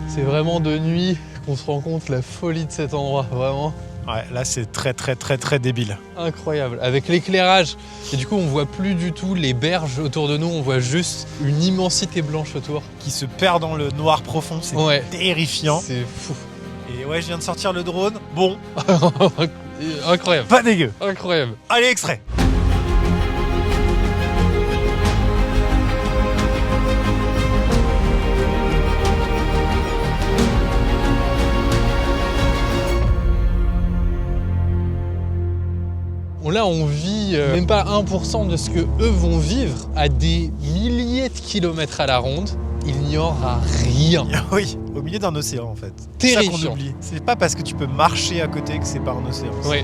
C'est vraiment de nuit qu'on se rend compte la folie de cet endroit, vraiment. Ouais, là c'est très débile. Incroyable, avec l'éclairage. Et du coup, on voit plus du tout les berges autour de nous, on voit juste une immensité blanche autour. Qui se perd dans le noir profond, c'est terrifiant. C'est fou. Et ouais, je viens de sortir le drone. Bon, Incroyable. pas dégueu. Incroyable. Allez, extrait. Là, on vit même pas 1% de ce que eux vont vivre à des milliers de kilomètres à la ronde. Il n'y aura rien. Oui, au milieu d'un océan en fait. Terrifiant. C'est ça qu'on oublie. C'est pas parce que tu peux marcher à côté que c'est pas un océan. Oui.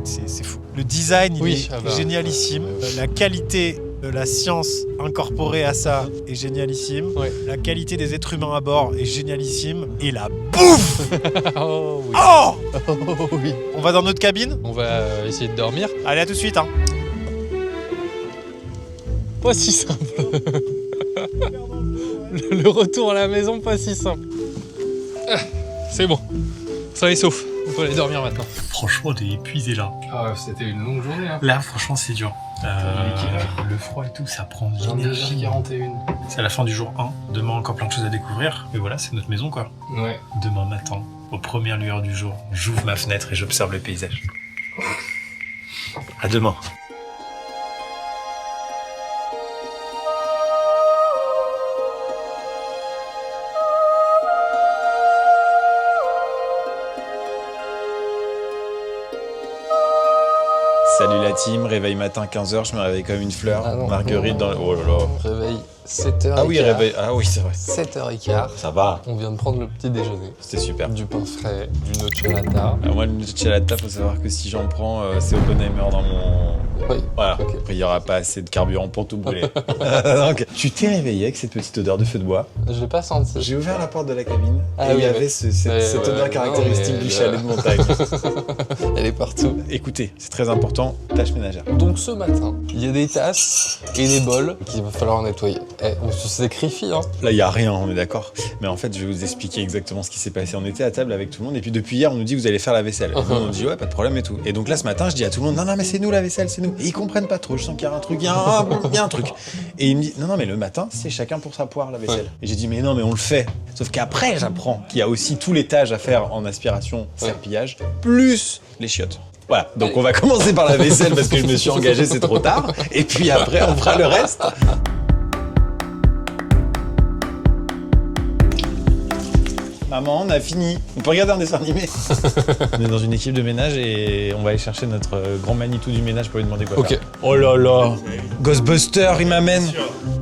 C'est fou. Le design, il est génialissime. La qualité de la science incorporée à ça est génialissime. Ouais. La qualité des êtres humains à bord est génialissime. Et la bouffe Oh oui. Oh Oh oui. On va dans notre cabine? On va essayer de dormir. Allez, à tout de suite. Hein. Pas si simple. Le retour à la maison, pas si simple. C'est bon. Ça est sauf. On peut aller dormir maintenant. Franchement, t'es épuisé là. Ah, c'était une longue journée. Hein. Là, franchement, c'est dur. Le froid et tout, ça prend de l'énergie. 41. C'est la fin du jour 1. Demain, encore plein de choses à découvrir. Et voilà, c'est notre maison, quoi. Ouais. Demain matin, aux premières lueurs du jour, j'ouvre ma fenêtre et j'observe le paysage. À demain. Salut la team, réveil matin 15h, je me réveille comme une fleur. Ah non, Marguerite dans le... Oh là là. Réveil 7h15. Ah oui, réveil. Ah oui, c'est vrai. 7h15. Ça va. On vient de prendre le petit déjeuner. C'était super. Du pain frais, du nocciolata. Alors moi, le nocciolata, faut savoir que si j'en prends, c'est Oppenheimer dans mon... Oui. Voilà. Ok. Après, il n'y aura pas assez de carburant pour tout brûler. Donc, tu t'es réveillé avec cette petite odeur de feu de bois. Je l'ai pas senti. J'ai ouvert la porte de la cabine Ah et oui, il y avait ouais. cette odeur caractéristique du chalet de montagne. Elle est partout. Écoutez, c'est très important, tâche ménagère. Donc ce matin, il y a des tasses et des bols qu'il va falloir nettoyer. On se sacrifie, hein. Là, il n'y a rien, on est d'accord. Mais en fait, je vais vous expliquer exactement ce qui s'est passé. On était à table avec tout le monde et puis depuis hier, on nous dit vous allez faire la vaisselle. Et nous, on dit ouais, pas de problème et tout. Et donc là, ce matin, je dis à tout le monde non, mais c'est nous la vaisselle, c'est nous. Et ils comprennent pas trop. Je sens qu'il y a un truc, il y a un truc. Et il me dit non, mais le matin, c'est chacun pour sa poire la vaisselle. Ouais. Et j'ai dit mais non, mais on le fait. Sauf qu'après, j'apprends qu'il y a aussi tout l'étage à faire en aspiration, serpillage, plus les chiottes. Voilà, donc on va commencer par la vaisselle parce que je me suis engagé, c'est trop tard. Et puis après, on fera le reste. Maman, on a fini. On peut regarder un dessin animé. On est dans une équipe de ménage et on va aller chercher notre grand Manitou du ménage pour lui demander quoi faire. Oh là là, Ghostbuster, il m'amène.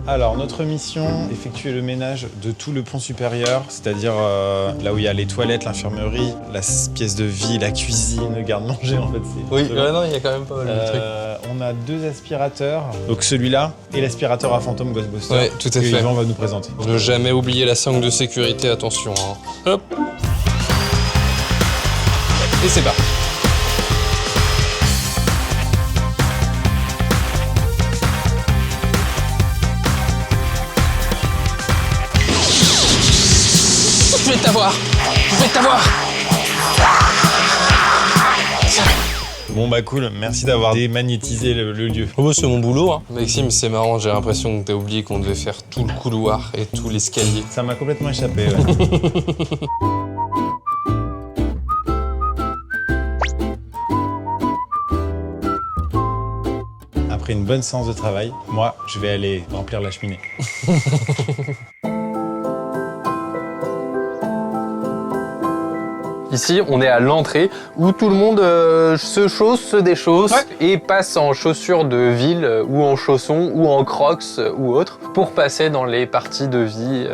Alors, notre mission, effectuer le ménage de tout le pont supérieur, c'est-à-dire là où il y a les toilettes, l'infirmerie, la pièce de vie, la cuisine, le garde-manger en fait. Oui, non, il y a quand même pas mal de trucs. On a 2 aspirateurs, donc celui-là et l'aspirateur à fantôme Ghostbuster. Ouais, tout à fait. Yvan va nous présenter. Ne jamais oublier la sangle de sécurité, attention. Hein. Hop. Et c'est parti. Je vais t'avoir. Je vais t'avoir. Bon bah cool, merci d'avoir démagnétisé le lieu. Oh, c'est mon boulot, hein. Maxime, c'est marrant, j'ai l'impression que t'as oublié qu'on devait faire tout le couloir et tout l'escalier. Ça m'a complètement échappé, ouais. Après une bonne séance de travail, moi, je vais aller remplir la cheminée. Ici, on est à l'entrée où tout le monde se chausse, se déchausse et passe en chaussures de ville ou en chaussons ou en crocs ou autre pour passer dans les parties de vie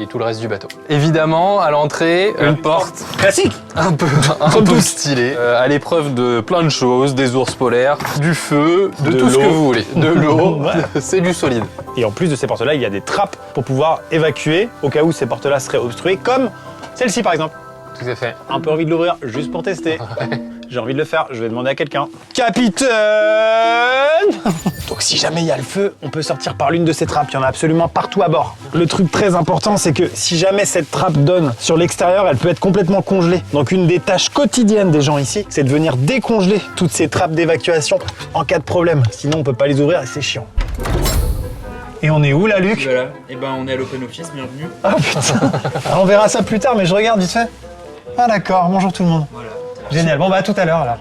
et tout le reste du bateau. Évidemment, à l'entrée, une porte classique, un peu stylée, à l'épreuve de plein de choses, des ours polaires, du feu, de tout ce que vous voulez, de l'eau, c'est du solide. Et en plus de ces portes-là, il y a des trappes pour pouvoir évacuer au cas où ces portes-là seraient obstruées, comme celle-ci par exemple. Tout à fait. Un peu envie de l'ouvrir juste pour tester. J'ai envie de le faire, je vais demander à quelqu'un. Capitaine. Donc si jamais il y a le feu, on peut sortir par l'une de ces trappes. Il y en a absolument partout à bord. Le truc très important, c'est que si jamais cette trappe donne sur l'extérieur, elle peut être complètement congelée. Donc une des tâches quotidiennes des gens ici, c'est de venir décongeler toutes ces trappes d'évacuation en cas de problème. Sinon, on peut pas les ouvrir et c'est chiant. Et on est où là, Luc? Voilà, et ben on est à l'open office, bienvenue. Ah putain. Alors, on verra ça plus tard, mais je regarde vite fait. Ah d'accord, bonjour tout le monde. Voilà. Génial, bon bah à tout à l'heure alors.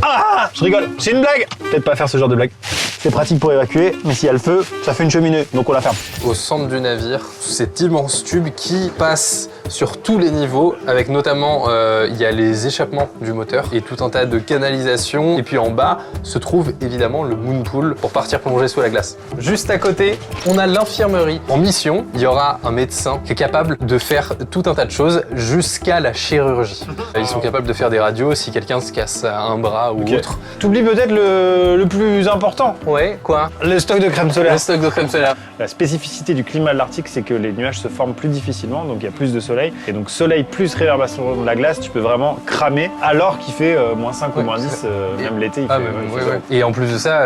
Ah, je rigole, c'est une blague. Peut-être pas faire ce genre de blague. C'est pratique pour évacuer, mais s'il y a le feu, ça fait une cheminée, donc on la ferme. Au centre du navire, cet immense tube qui passe sur tous les niveaux, avec notamment, il y a les échappements du moteur et tout un tas de canalisations. Et puis en bas se trouve évidemment le moon pool pour partir plonger sous la glace. Juste à côté, on a l'infirmerie. En mission, il y aura un médecin qui est capable de faire tout un tas de choses jusqu'à la chirurgie. Ils sont capables de faire des radios si quelqu'un se casse un bras ou autre. T'oublies peut-être le plus important. Ouais, quoi? Le stock de crème solaire. Le stock de crème solaire. La spécificité du climat de l'Arctique, c'est que les nuages se forment plus difficilement, donc il y a plus de soleil. Et donc soleil plus réverbération de la glace, tu peux vraiment cramer alors qu'il fait moins 5 ou moins 10, même l'été il fait... Et en plus de ça,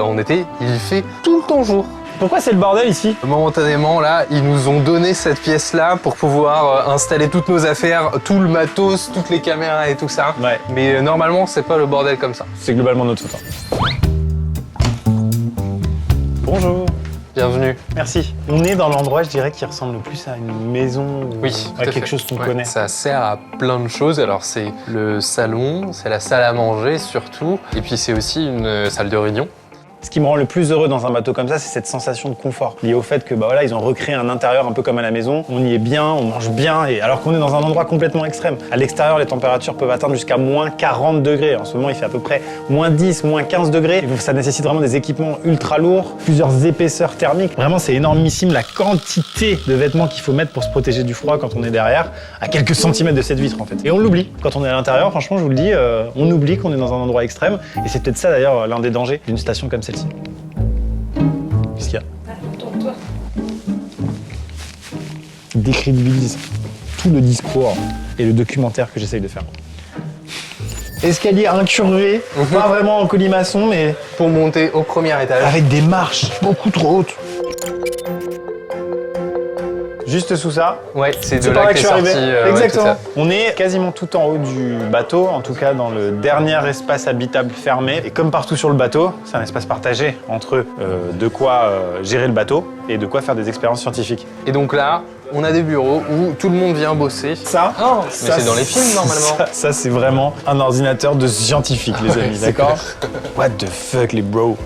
en été, il fait tout le temps jour. Pourquoi c'est le bordel ici? Momentanément, là, ils nous ont donné cette pièce-là pour pouvoir installer toutes nos affaires, tout le matos, toutes les caméras et tout ça. Ouais. Mais normalement, c'est pas le bordel comme ça. C'est globalement notre faute. Bonjour. Bienvenue. Merci. On est dans l'endroit, je dirais, qui ressemble le plus à une maison ou à quelque chose qu'on connaît. Ça sert à plein de choses. Alors, c'est le salon, c'est la salle à manger surtout, et puis c'est aussi une salle de réunion. Ce qui me rend le plus heureux dans un bateau comme ça, c'est cette sensation de confort liée au fait que voilà, ils ont recréé un intérieur un peu comme à la maison. On y est bien, on mange bien, et alors qu'on est dans un endroit complètement extrême. À l'extérieur, les températures peuvent atteindre jusqu'à moins 40 degrés. En ce moment, il fait à peu près moins 10, moins 15 degrés. Et donc, ça nécessite vraiment des équipements ultra lourds, plusieurs épaisseurs thermiques. Vraiment, c'est énormissime la quantité de vêtements qu'il faut mettre pour se protéger du froid quand on est derrière, à quelques centimètres de cette vitre en fait. Et on l'oublie. Quand on est à l'intérieur, franchement, je vous le dis, on oublie qu'on est dans un endroit extrême. Et c'est peut-être ça d'ailleurs l'un des dangers d'une station comme celle-ci. Qu'est-ce qu'il y a? Retourne-toi. Il décrédibilise tout le discours et le documentaire que j'essaye de faire. Escalier incurvé, pas vraiment en colimaçon, mais pour monter au premier étage. Avec des marches beaucoup trop hautes. Juste sous ça. Ouais, c'est de là que je suis arrivé. Exactement. Ouais, on est quasiment tout en haut du bateau, en tout cas dans le dernier espace habitable fermé. Et comme partout sur le bateau, c'est un espace partagé entre de quoi gérer le bateau et de quoi faire des expériences scientifiques. Et donc là, on a des bureaux où tout le monde vient bosser. Ça, mais c'est dans les films normalement. Ça c'est vraiment un ordinateur de scientifique, les amis, d'accord? What the fuck, les bros?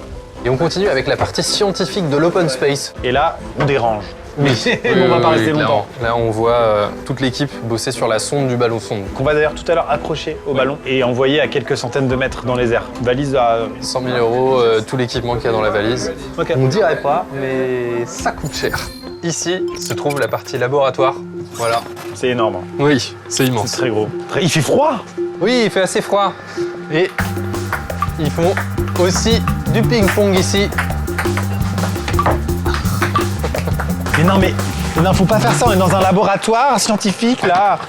Et on continue avec la partie scientifique de l'open space. Et là, on dérange. Oui, on va pas rester longtemps. Là, on voit toute l'équipe bosser sur la sonde du ballon sonde. Qu'on va d'ailleurs tout à l'heure accrocher au ballon et envoyer à quelques centaines de mètres dans les airs. Valise à 100 000 €, tout l'équipement qu'il y a dans la valise. Okay. On dirait pas, mais ça coûte cher. Ici se trouve la partie laboratoire. Voilà. C'est énorme. Oui, c'est immense. C'est très gros. Il fait froid. Oui, il fait assez froid. Et ils font aussi du ping-pong ici. Mais non, faut pas faire ça, on est dans un laboratoire scientifique, là.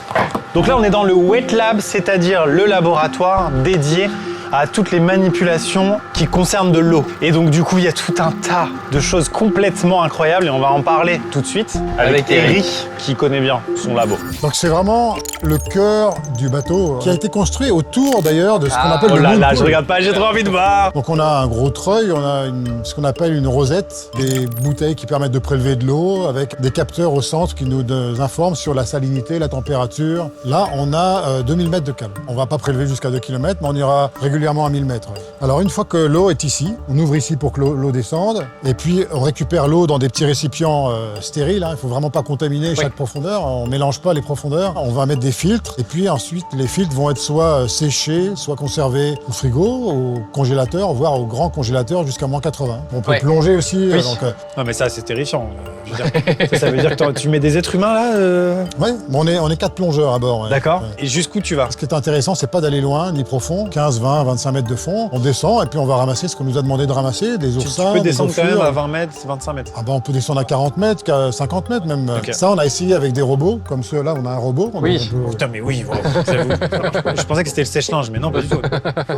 Donc là, on est dans le wet lab, c'est-à-dire le laboratoire dédié à toutes les manipulations qui concernent de l'eau. Et donc, du coup, il y a tout un tas de choses complètement incroyables et on va en parler tout de suite avec Eric, qui connaît bien son labo. Donc, c'est vraiment le cœur du bateau qui a été construit autour, d'ailleurs, de ce qu'on appelle le moon pool. Je regarde pas, j'ai trop envie de voir. Donc, on a un gros treuil, on a ce qu'on appelle une rosette, des bouteilles qui permettent de prélever de l'eau avec des capteurs au centre qui nous informent sur la salinité, la température. Là, on a 2000 mètres de câble. On va pas prélever jusqu'à 2 km, mais on ira régulièrement régulièrement à 1000 mètres. Alors une fois que l'eau est ici, on ouvre ici pour que l'eau descende, et puis on récupère l'eau dans des petits récipients stériles. Il ne faut vraiment pas contaminer chaque profondeur, on ne mélange pas les profondeurs, on va mettre des filtres, et puis ensuite les filtres vont être soit séchés, soit conservés au frigo, au congélateur, voire au grand congélateur jusqu'à moins 80. On peut plonger aussi. Oui. Non mais ça c'est terrifiant. Je veux dire, ça veut dire que tu mets des êtres humains là Oui, on est 4 plongeurs à bord. D'accord. Et jusqu'où tu vas? Ce qui est intéressant, c'est pas d'aller loin, ni profond, 15, 20, 25 mètres de fond. On descend et puis on va ramasser ce qu'on nous a demandé de ramasser, des oursins, Tu peux descendre des quand même ophures. à 20 mètres, 25 mètres. Ah bah on peut descendre à 40 mètres, 50 mètres même. Ok. Ça, on a essayé avec des robots, comme ceux-là, on a un robot. On peut- Putain mais oui, voilà. Je pensais que c'était le sèche-linge, mais non pas du tout.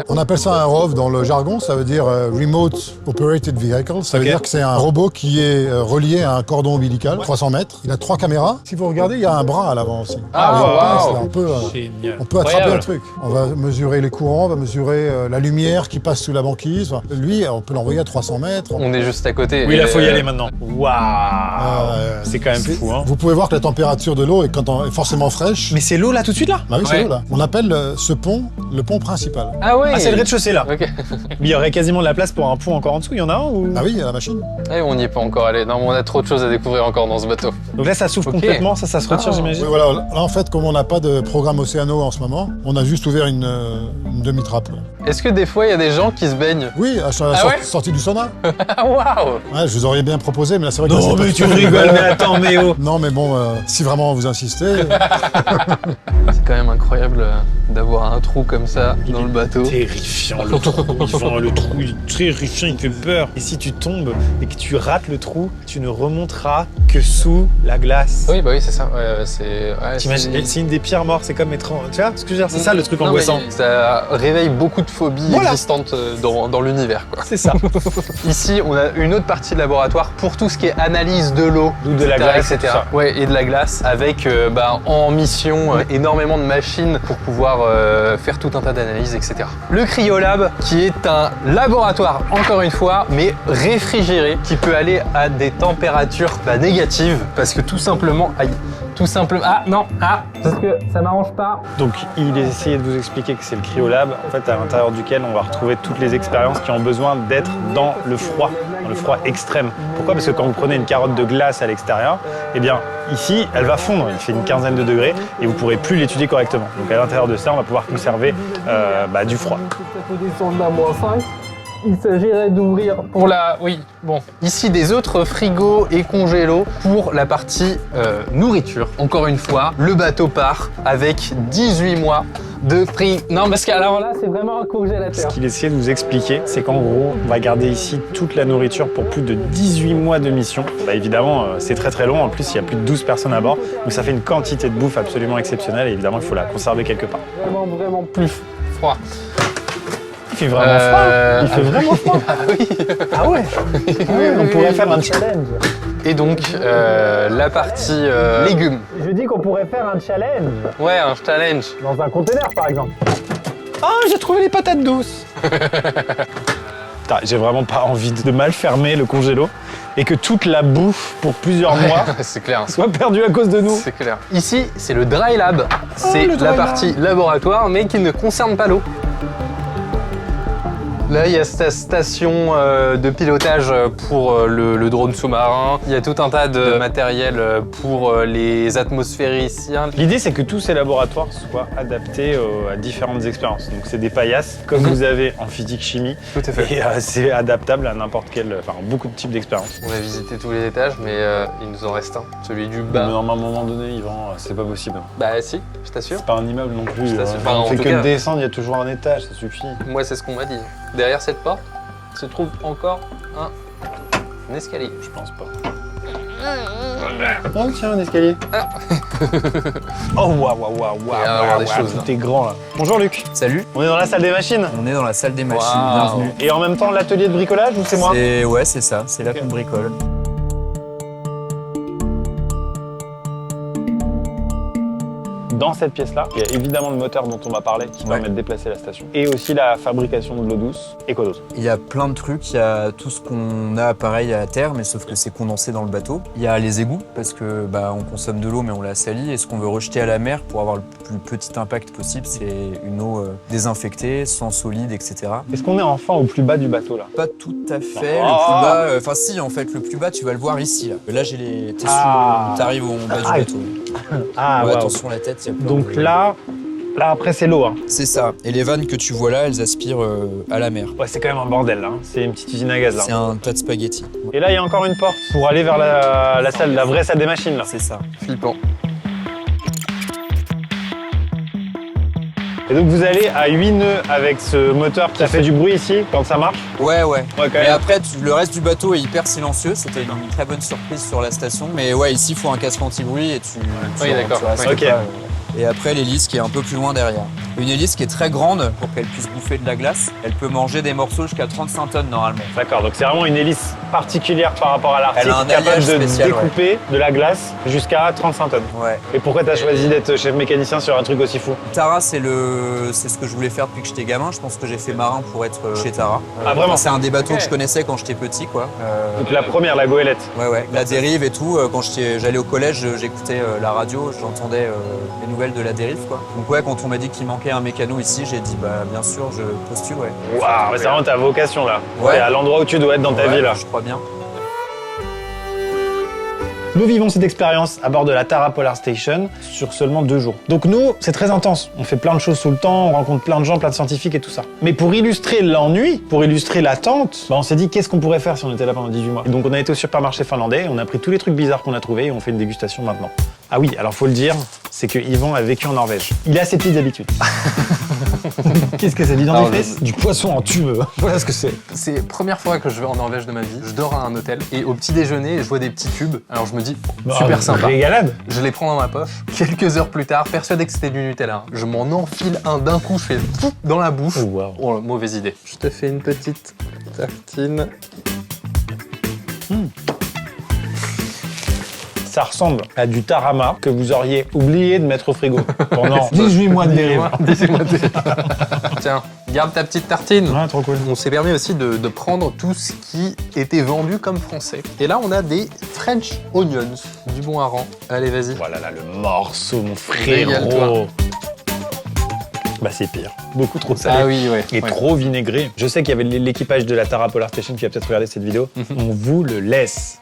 On appelle ça un ROV dans le jargon, ça veut dire Remote Operated Vehicle. Ça veut dire que c'est un robot qui est relié à un cordon ombilical, 300 mètres. Il a 3 caméras. Si vous regardez, il y a un bras à l'avant aussi. wow. On peut Génial. attraper Incroyable. un truc. On va mesurer les courants, on va mesurer la lumière qui passe sous la banquise. Enfin, lui, on peut l'envoyer à 300 mètres. On est juste à côté. Oui, et, là faut y aller maintenant. Waouh. C'est quand même fou, hein. Vous pouvez voir que la température de l'eau est forcément fraîche. Mais c'est l'eau là tout de suite là? Bah oui, c'est l'eau là. On appelle ce pont le pont principal. Ah oui. Ah c'est le rez-de-chaussée là. Ok. Mais il y aurait quasiment de la place pour un pont encore en dessous, il y en a un ou? Ah oui, il y a la machine. Eh, on n'y est pas encore allé. Non, mais on a trop de choses à découvrir encore dans ce bateau. Donc là ça s'ouvre Ok. complètement, ça se retire j'imagine. Oui, voilà. Là, en fait, comme on n'a pas de programme Océano en ce moment, on a juste ouvert une demi-trappe. Est-ce que des fois, il y a des gens qui se baignent? Oui, à la Ah ouais sortie du sauna. Waouh. Ouais, je vous aurais bien proposé, mais là, c'est vrai que... Non, mais tu rigoles, mais attends, mais oh. Non, mais bon, si vraiment vous insistez... C'est quand même incroyable d'avoir un trou comme ça dans le bateau. Terrifiant le trou, le trou il est terrifiant, il fait peur. Et si tu tombes et que tu rates le trou, tu ne remonteras que sous la glace. Oui, bah oui, c'est ça. Ouais, c'est. T'imagines, c'est une des pires morts, c'est comme être tu vois ce que je veux dire, c'est ça le truc Non, angoissant. mais ça réveille beaucoup de phobies existantes dans l'univers, quoi. C'est ça. Ici, on a une autre partie de laboratoire pour tout ce qui est analyse de l'eau, D'où de la glace et etc. tout ça. Ouais, et de la glace, avec en mission énormément de machines pour pouvoir faire tout un tas d'analyses, etc. Le Cryolab, qui est un laboratoire, encore une fois, mais réfrigéré, qui peut aller à des températures négatives, parce que tout simplement, parce que ça m'arrange pas. Donc il a essayé de vous expliquer que c'est le Cryolab, en fait à l'intérieur duquel on va retrouver toutes les expériences qui ont besoin d'être dans le froid extrême. Pourquoi? Parce que quand vous prenez une carotte de glace à l'extérieur, eh bien ici elle va fondre, il fait une quinzaine de degrés et vous ne pourrez plus l'étudier correctement. Donc à l'intérieur de ça on va pouvoir conserver du froid. Ça peut descendre à -5. Il s'agirait d'ouvrir pour la... Oui, bon. Ici, des autres frigos et congélos pour la partie nourriture. Encore une fois, le bateau part avec 18 mois de prix. Non, parce qu'alors là, c'est vraiment un Ce congélateur. qu'il essayait de vous expliquer, c'est qu'en gros, on va garder ici toute la nourriture pour plus de 18 mois de mission. Évidemment, c'est très très long. En plus, il y a plus de 12 personnes à bord. Donc ça fait une quantité de bouffe absolument exceptionnelle. Et évidemment, il faut la conserver quelque part. Vraiment plus froid. Il fait vraiment froid. Il fait vraiment froid. Ah oui. Ah ouais. On pourrait faire un challenge. Et donc, la partie légumes. Je dis qu'on pourrait faire un challenge. Ouais, un challenge. Dans un conteneur, par exemple. Oh, j'ai trouvé les patates douces. Putain, j'ai vraiment pas envie de mal fermer le congélo et que toute la bouffe pour plusieurs mois C'est clair. soit perdue à cause de nous. C'est clair. Ici, c'est le Dry Lab. C'est le dry la lab. partie laboratoire, mais qui ne concerne pas l'eau. Là, il y a cette station de pilotage pour le drone sous-marin. Il y a tout un tas de matériel pour les atmosphériciens. L'idée, c'est que tous ces laboratoires soient adaptés à différentes expériences. Donc, c'est des paillasses, comme vous avez en physique-chimie. Tout à fait. Et c'est adaptable à n'importe quel, beaucoup de types d'expériences. On a visité tous les étages, mais il nous en reste un, celui du bas. Mais à un moment donné, Yvan, c'est pas possible. Bah si, je t'assure. C'est pas un immeuble non plus. Je t'assure. On En fait tout que cas- descendre, il y a toujours un étage, ça suffit. Moi, c'est ce qu'on m'a dit. Derrière cette porte se trouve encore un escalier. Je pense pas. Oh tiens, un escalier. Oh waouh, waouh, waouh, Il va y avoir des choses, tout est grand là. Bonjour Luc. Salut, On est dans la salle des machines. on est dans la salle des machines, Waouh. bienvenue. Et en même temps l'atelier de bricolage ou c'est moi? Ouais, c'est ça, c'est là qu'on bricole. Dans dans cette pièce-là, il y a évidemment le moteur dont on va parler qui permet de déplacer la station. Et aussi la fabrication de l'eau douce écologique. Il y a plein de trucs, il y a tout ce qu'on a pareil à terre, mais sauf que c'est condensé dans le bateau. Il y a les égouts, parce que on consomme de l'eau mais on la salit. Et ce qu'on veut rejeter à la mer pour avoir le plus petit impact possible, c'est une eau désinfectée, sans solide, etc. Est-ce qu'on est enfin au plus bas du bateau là? Pas tout à fait. Le plus bas, enfin si en fait, le plus bas tu vas le voir ici. Là j'ai les. T'arrives au bas du bateau. Ouais, attention la tête, il y a plein donc de... là après c'est l'eau. Hein. C'est ça. Et les vannes que tu vois là, elles aspirent à la mer. Ouais, c'est quand même un bordel là. Hein. C'est une petite usine à gaz là. C'est un tas de spaghettis. Et là il y a encore une porte pour aller vers la salle, la vraie salle des machines là. C'est ça. Flippant. Et donc vous allez à 8 nœuds avec ce moteur qui fait du bruit ici quand ça marche? Ouais. Quand Mais même. après, le reste du bateau est hyper silencieux. C'était une très bonne surprise sur la station. Mais ouais, ici, il faut un casque anti-bruit et tu restes pas, Et après, l'hélice qui est un peu plus loin derrière. Une hélice qui est très grande pour qu'elle puisse bouffer de la glace. Elle peut manger des morceaux jusqu'à 35 tonnes normalement. D'accord, donc c'est vraiment une hélice particulière par rapport à l'Arctique, Elle a un capable alliage de spécial, découper de la glace jusqu'à 35 tonnes. Ouais. Et pourquoi t'as choisi d'être chef mécanicien sur un truc aussi fou? Tara, c'est ce que je voulais faire depuis que j'étais gamin. Je pense que j'ai fait marin pour être chez Tara. Ah vraiment? C'est un des bateaux que je connaissais quand j'étais petit, quoi. Donc la première, la goélette. Ouais. La dérive et tout. Quand j'allais au collège, j'écoutais la radio, j'entendais les nouvelles de la dérive, quoi. Donc ouais, quand on m'a dit qu'il manquait un mécano ici, j'ai dit bien sûr, je postule, ouais. Waouh, c'est vraiment ta vocation là. Ouais. C'est à l'endroit où tu dois être dans ta vie là. Je crois bien. Nous vivons cette expérience à bord de la Tara Polar Station sur seulement 2 jours. Donc nous, c'est très intense. On fait plein de choses sous le temps, on rencontre plein de gens, plein de scientifiques et tout ça. Mais pour illustrer l'ennui, pour illustrer l'attente, on s'est dit qu'est-ce qu'on pourrait faire si on était là pendant 18 mois. Et donc on a été au supermarché finlandais, on a pris tous les trucs bizarres qu'on a trouvés et on fait une dégustation maintenant. Ah oui, alors faut le dire, c'est que Yvan a vécu en Norvège. Il a ses petites habitudes. Qu'est-ce que c'est, du dentifrice? Du poisson en tube. Voilà ce que c'est. C'est la première fois que je vais en Norvège de ma vie. Je dors à un hôtel et au petit déjeuner, je vois des petits cubes. Alors je me dis, super sympa. Régalade. Je les prends dans ma poche. Quelques heures plus tard, persuadé que c'était du Nutella, je m'en enfile un d'un coup, je fais tout dans la bouche. Oh, mauvaise idée. Je te fais une petite tartine. Ça ressemble à du tarama que vous auriez oublié de mettre au frigo pendant 18 mois de dérive. 18 mois de dérive. Tiens, garde ta petite tartine. Ouais, trop cool. On s'est permis aussi de prendre tout ce qui était vendu comme français. Et là, on a des French onions, du bon hareng. Allez, vas-y. Voilà, là, le morceau, mon Régale-toi. frérot. Bah c'est pire, beaucoup trop salé. Ah oui, ouais. Et trop vinaigré. Je sais qu'il y avait l'équipage de la Tara Polar Station qui va peut-être regarder cette vidéo. On vous le laisse.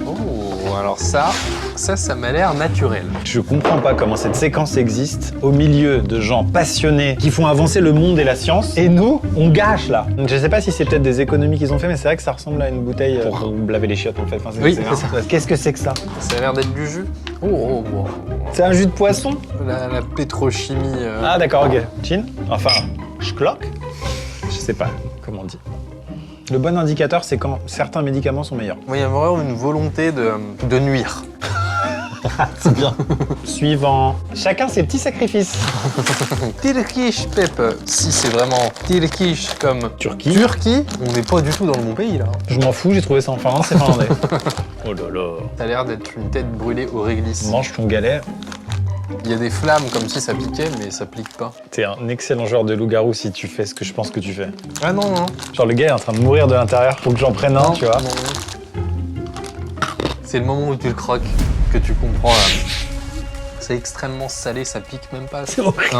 Oh, alors ça m'a l'air naturel. Je comprends pas comment cette séquence existe au milieu de gens passionnés qui font avancer le monde et la science. Et nous, on gâche là. Donc, je sais pas si c'est peut-être des économies qu'ils ont fait, mais c'est vrai que ça ressemble à une bouteille pour laver les chiottes en fait. Enfin, Oui, c'est ça. Qu'est-ce que c'est que ça? Ça a l'air d'être du jus. Oh. C'est un jus de poisson? La pétrochimie. Ah d'accord, ok. Chin? Enfin, schlock? Je sais pas comment on dit. Le bon indicateur, c'est quand certains médicaments sont meilleurs. Il y a vraiment une volonté de nuire. C'est bien. Suivant. Chacun ses petits sacrifices. Turkish pepper. Si c'est vraiment Turkish comme Turquie, on n'est pas du tout dans le bon pays là. Je m'en fous, j'ai trouvé ça en Finlande, c'est finlandais. Oh là là. T'as l'air d'être une tête brûlée au réglisse. Mange ton galet. Il y a des flammes comme si ça piquait, mais ça pique pas. T'es un excellent joueur de loup-garou si tu fais ce que je pense que tu fais. Ah non. Genre le gars est en train de mourir de l'intérieur, faut que j'en prenne un, tu vois. Non. C'est le moment où tu le croques que tu comprends là. C'est extrêmement salé, ça pique même pas. C'est horrible.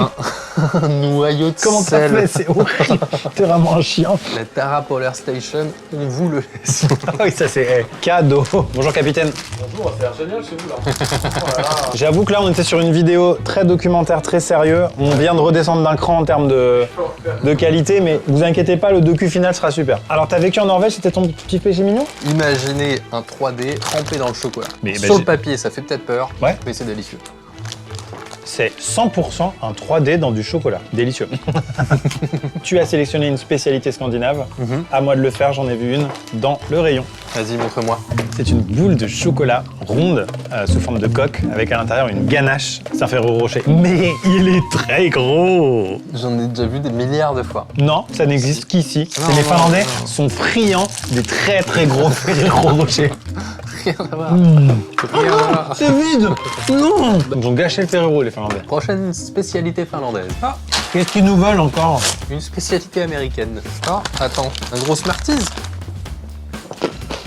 Un noyau de Comment t'as sel. fait? C'est horrible. T'es vraiment un chien. La Tara Polar Station, on vous le laisse. Ah oui, ça c'est cadeau. Bonjour capitaine. Bonjour, ça a l'air génial chez vous là. J'avoue que là on était sur une vidéo très documentaire, très sérieux. On vient de redescendre d'un cran en termes de qualité, mais vous inquiétez pas, le docu final sera super. Alors t'as vécu en Norvège, c'était ton petit péché mignon? Imaginez un 3D trempé dans le chocolat. Mais sur le papier, ça fait peut-être peur, ouais. Mais c'est délicieux. C'est 100% un 3D dans du chocolat. Délicieux. Tu as sélectionné une spécialité scandinave. À moi de le faire, j'en ai vu une dans le rayon. Vas-y, montre-moi. C'est une boule de chocolat ronde, sous forme de coque, avec à l'intérieur une ganache. C'est un Ferrero Rocher. Mais il est très gros. J'en ai déjà vu des milliards de fois. Non, ça n'existe qu'ici. Non, Les non, Finlandais non. sont friands des très très gros Ferrero Rocher. Rien à voir. Rien à voir. C'est vide. Non. Ils ont gâché le Ferrero, les Finlandais. Prochaine spécialité finlandaise. Ah, qu'est-ce qu'ils nous veulent encore? Une spécialité américaine. Oh, attends, un gros Smarties.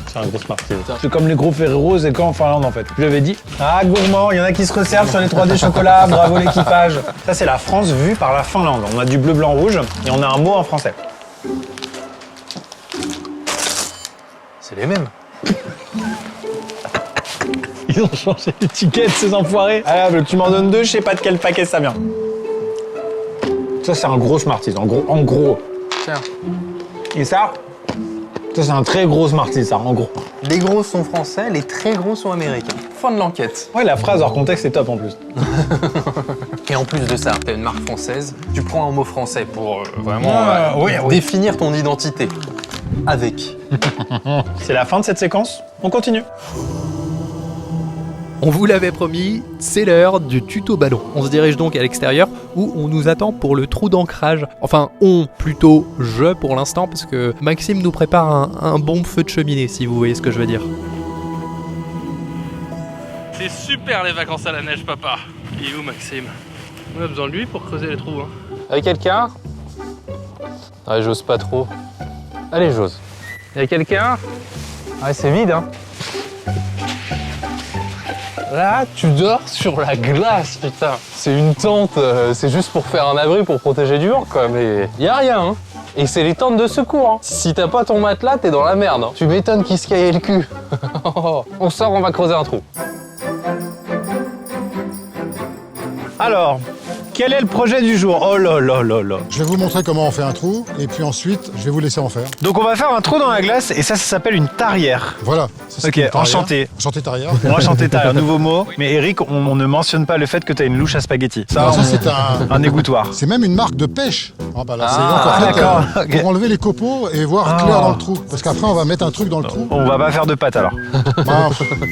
C'est un gros Smarties. C'est comme les gros Ferrero, c'est quand en Finlande en fait. Je l'avais dit. Ah, gourmand, il y en a qui se resservent sur les 3D chocolat, bravo l'équipage. Ça, c'est la France vue par la Finlande. On a du bleu, blanc, rouge et on a un mot en français. C'est les mêmes. Ils ont changé l'étiquette, ces enfoirés. Allez, tu m'en donnes deux, je sais pas de quel paquet ça vient. Ça, c'est un gros Smarties, en gros. Tiens. Et ça c'est un très gros Smarties, ça, en gros. Les gros sont français, les très gros sont américains. Fin de l'enquête. Ouais, la phrase hors contexte est top en plus. Et en plus de ça, t'as une marque française, tu prends un mot français pour vraiment définir ton identité. Avec. C'est la fin de cette séquence, on continue. On vous l'avait promis, c'est l'heure du tuto ballon. On se dirige donc à l'extérieur où on nous attend pour le trou d'ancrage. Enfin, plutôt je pour l'instant, parce que Maxime nous prépare un bon feu de cheminée, si vous voyez ce que je veux dire. C'est super les vacances à la neige, papa. Il est où Maxime? On a besoin de lui pour creuser les trous. Hein. Avec quelqu'un? Ouais, j'ose pas trop. Allez, j'ose. Y'a quelqu'un? Ouais, c'est vide, hein. Là, tu dors sur la glace, putain. C'est une tente, c'est juste pour faire un abri pour protéger du vent, quoi. Mais y a rien, hein. Et c'est les tentes de secours, hein. Si t'as pas ton matelas, t'es dans la merde, hein. Tu m'étonnes qu'il se caillait le cul. On sort, on va creuser un trou. Alors, quel est le projet du jour? Oh là là là là. Je vais vous montrer comment on fait un trou, et puis ensuite, je vais vous laisser en faire. Donc on va faire un trou dans la glace, et ça s'appelle une tarière. Voilà. Ça, ok, enchanté. Enchanté tarière. Enchanté tarière, nouveau mot. Mais Eric, on ne mentionne pas le fait que tu as une louche à spaghetti. Ça, c'est un égouttoir. C'est même une marque de pêche. Ah bah là, d'accord. Pour enlever les copeaux et voir clair dans le trou. Parce qu'après, on va mettre un truc dans le trou. On va pas faire de pâte alors.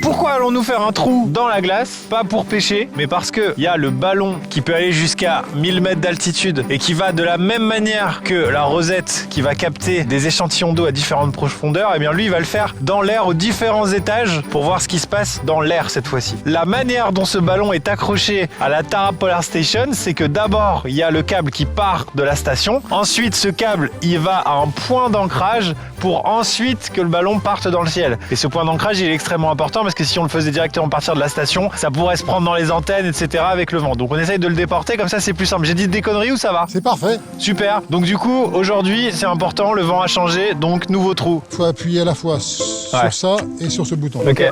Pourquoi allons-nous faire un trou dans la glace? Pas pour pêcher, mais parce que il y a le ballon qui peut aller jusqu'à 1000 mètres d'altitude et qui va de la même manière que la rosette qui va capter des échantillons d'eau à différentes profondeurs. Et bien lui, il va le faire dans l'air aux différents étages pour voir ce qui se passe dans l'air cette fois-ci. La manière dont ce ballon est accroché à la Tara Polar Station, c'est que d'abord, il y a le câble qui part de la station. Ensuite, ce câble, il va à un point d'ancrage pour ensuite que le ballon parte dans le ciel. Et ce point d'ancrage, il est extrêmement important parce que si on le faisait directement partir de la station, ça pourrait se prendre dans les antennes, etc. avec le vent. Donc on essaye de le déporter, comme ça c'est plus simple. J'ai dit des conneries ou ça va? C'est parfait. Super. Donc du coup, aujourd'hui, c'est important, le vent a changé, donc nouveau trou. Il faut appuyer à la fois sur ça et sur ce bouton. Ok.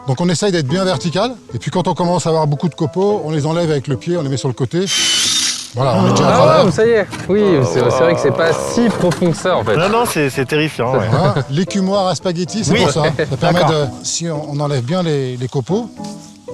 Donc on essaye d'être bien vertical, et puis quand on commence à avoir beaucoup de copeaux, on les enlève avec le pied, on les met sur le côté. Voilà, on est déjà à travers. Ça y est. Oui, c'est vrai que c'est pas si profond que ça en fait. Non, c'est terrifiant. Ouais. Voilà. L'écumoire à spaghetti, c'est pour ça. Ça permet de, si on enlève bien les copeaux,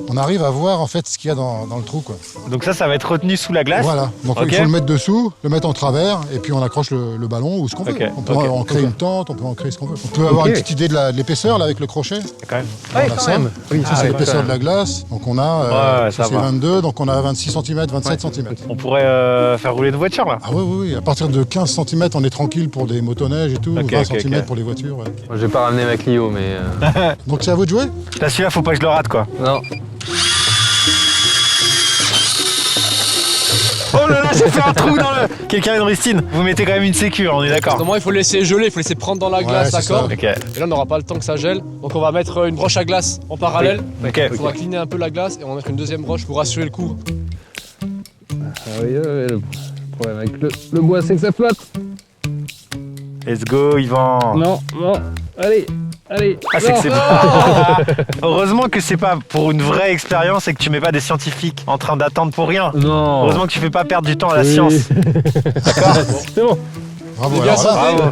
on arrive à voir en fait ce qu'il y a dans le trou, quoi. Donc ça va être retenu sous la glace. Voilà. Donc il faut le mettre dessous, le mettre en travers, et puis on accroche le ballon ou ce qu'on veut. On peut en créer une tente, on peut en créer ce qu'on veut. On peut avoir une petite idée de l'épaisseur là avec le crochet. Quand même. Quand même. Oui, ça c'est l'épaisseur de la glace. Donc on a c'est 22, donc on a 26 cm, 27 cm. On pourrait faire rouler une voiture là. Ah oui. À partir de 15 cm, on est tranquille pour des motoneiges et tout. 20 cm pour les voitures. Ouais. Moi, j'ai pas ramené ma Clio, mais. Donc c'est à vous de jouer. Là, celui-là, faut pas que je le rate, quoi. Non. Oh là là, j'ai fait un trou dans le... Quelqu'un, une rustine. Vous mettez quand même une sécu, on est d'accord. Normalement, il faut le laisser geler, il faut laisser prendre dans la glace, d'accord. Ok. Et là, on n'aura pas le temps que ça gèle. Donc, on va mettre une broche à glace en parallèle. Il faudra cleaner un peu la glace et on va mettre une deuxième broche pour assurer le coup. Ah oui, le problème avec le bois, c'est que ça flotte. Let's go, Yvan. Non, allez. Ah, c'est que c'est pas... Heureusement que c'est pas pour une vraie expérience et que tu mets pas des scientifiques en train d'attendre pour rien. Non. Heureusement que tu fais pas perdre du temps à la science. D'accord. C'est bon. Bravo. Bravo.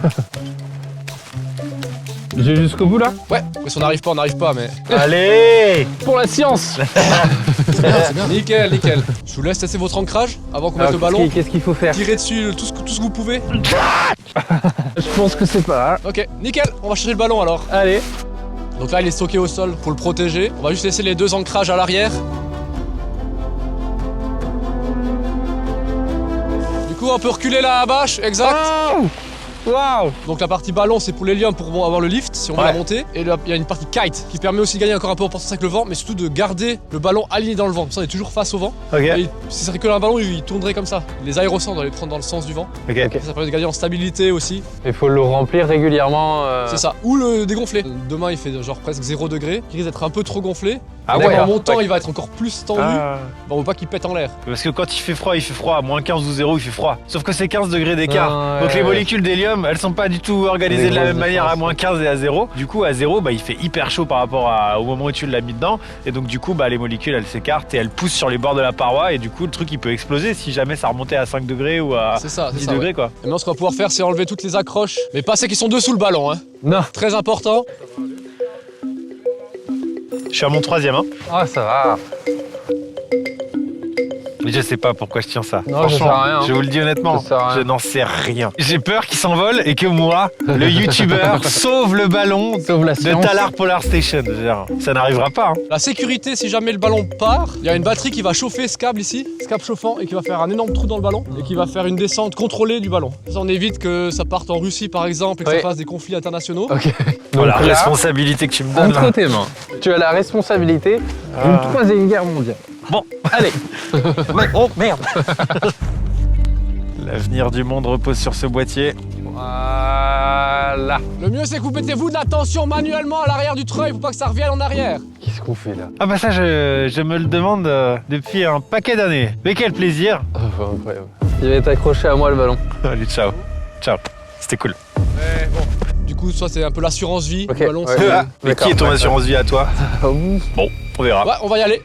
J'ai jusqu'au bout là? Ouais, mais si on n'arrive pas, mais... Allez. Pour la science. C'est bien. Nickel. Je vous laisse tester votre ancrage avant qu'on mette le ballon. Qu'est-ce qu'il faut faire? Tirez dessus tout ce que vous pouvez. Je pense que c'est pas. Ok, nickel, on va chercher le ballon alors. Allez. Donc là, il est stocké au sol pour le protéger. On va juste laisser les deux ancrages à l'arrière. Du coup, on peut reculer la bâche, exact. Waouh! Donc la partie ballon, c'est pour l'hélium pour avoir le lift, si on veut la monter. Et là, il y a une partie kite qui permet aussi de gagner encore un peu en portance avec le vent, mais surtout de garder le ballon aligné dans le vent. Ça, on est toujours face au vent. Et si ça serait que un ballon, il tournerait comme ça. Les aérosols, on doit les prendre dans le sens du vent. Ça permet de gagner en stabilité aussi. Il faut le remplir régulièrement. C'est ça. Ou le dégonfler. Demain, il fait genre presque 0 degré. Il risque d'être un peu trop gonflé. Ah ouais, en montant, il va être encore plus tendu. Bon, on veut pas qu'il pète en l'air. Parce que quand il fait froid, à moins 15 ou 0, il fait froid. Sauf que c'est 15 degrés d'écart. Donc les molécules d'hélium, elles sont pas du tout organisées de la même manière à moins 15 et à 0. Du coup, à 0, il fait hyper chaud par rapport au moment où tu l'as mis dedans. Et donc, du coup, les molécules, elles s'écartent et elles poussent sur les bords de la paroi. Et du coup, le truc, il peut exploser si jamais ça remontait à 5 degrés ou à 10 degrés, quoi. Et maintenant, ce qu'on va pouvoir faire, c'est enlever toutes les accroches. Mais pas celles qui sont dessous le ballon, hein. Non. Très important. Je suis à mon 3e, hein. Ah, ça va. Mais je sais pas pourquoi je tiens ça. Non, franchement, ça sert à rien. Je vous le dis honnêtement, je n'en sais rien. J'ai peur qu'il s'envole et que moi, le youtubeur, sauve le ballon de Talar Polar Station. Ça n'arrivera pas. Hein. La sécurité, si jamais le ballon part, il y a une batterie qui va chauffer ce câble ici, ce câble chauffant, et qui va faire un énorme trou dans le ballon et qui va faire une descente contrôlée du ballon. Ça, on évite que ça parte en Russie par exemple et que ça fasse des conflits internationaux. Ok. Voilà, la responsabilité que tu me donnes. Entre tes mains, tu as la responsabilité d'une 3e guerre mondiale. Bon, allez. Oh merde. L'avenir du monde repose sur ce boîtier. Voilà. Le mieux, c'est que vous mettez-vous de la tension manuellement à l'arrière du treuil pour pas que ça revienne en arrière. Qu'est-ce qu'on fait là? Ah bah ça, je me le demande depuis un paquet d'années. Mais quel plaisir. Incroyable. Il va être accroché à moi le ballon. Allez, ciao. Ciao. C'était cool. Du coup, ça, c'est un peu l'assurance vie. Ok. Le ballon, Mais qui est ton assurance vie à toi? Bon, on verra. Ouais, on va y aller.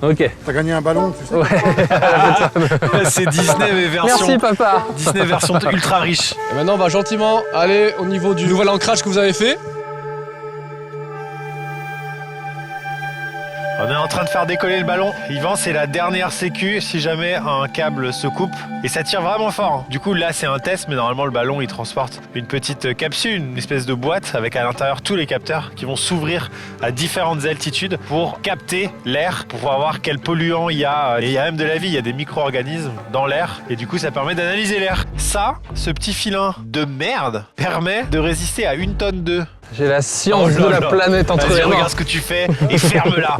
Ok. T'as gagné un ballon, tu sais. Ouais. C'est Disney mais version. Merci papa. Disney version ultra riche. Et maintenant, on va gentiment aller au niveau du nouvel ancrage que vous avez fait. On est en train de faire décoller le ballon. Yvan, c'est la dernière sécu si jamais un câble se coupe. Et ça tire vraiment fort. Hein. Du coup, là, c'est un test, mais normalement, le ballon, il transporte une petite capsule, une espèce de boîte avec à l'intérieur tous les capteurs qui vont s'ouvrir à différentes altitudes pour capter l'air, pour voir quel polluant il y a. Et il y a même de la vie, il y a des micro-organismes dans l'air. Et du coup, ça permet d'analyser l'air. Ça, ce petit filin de merde, permet de résister à 1 tonne d'œufs. J'ai la science de la planète entre les mains. Regarde ce que tu fais et ferme-la.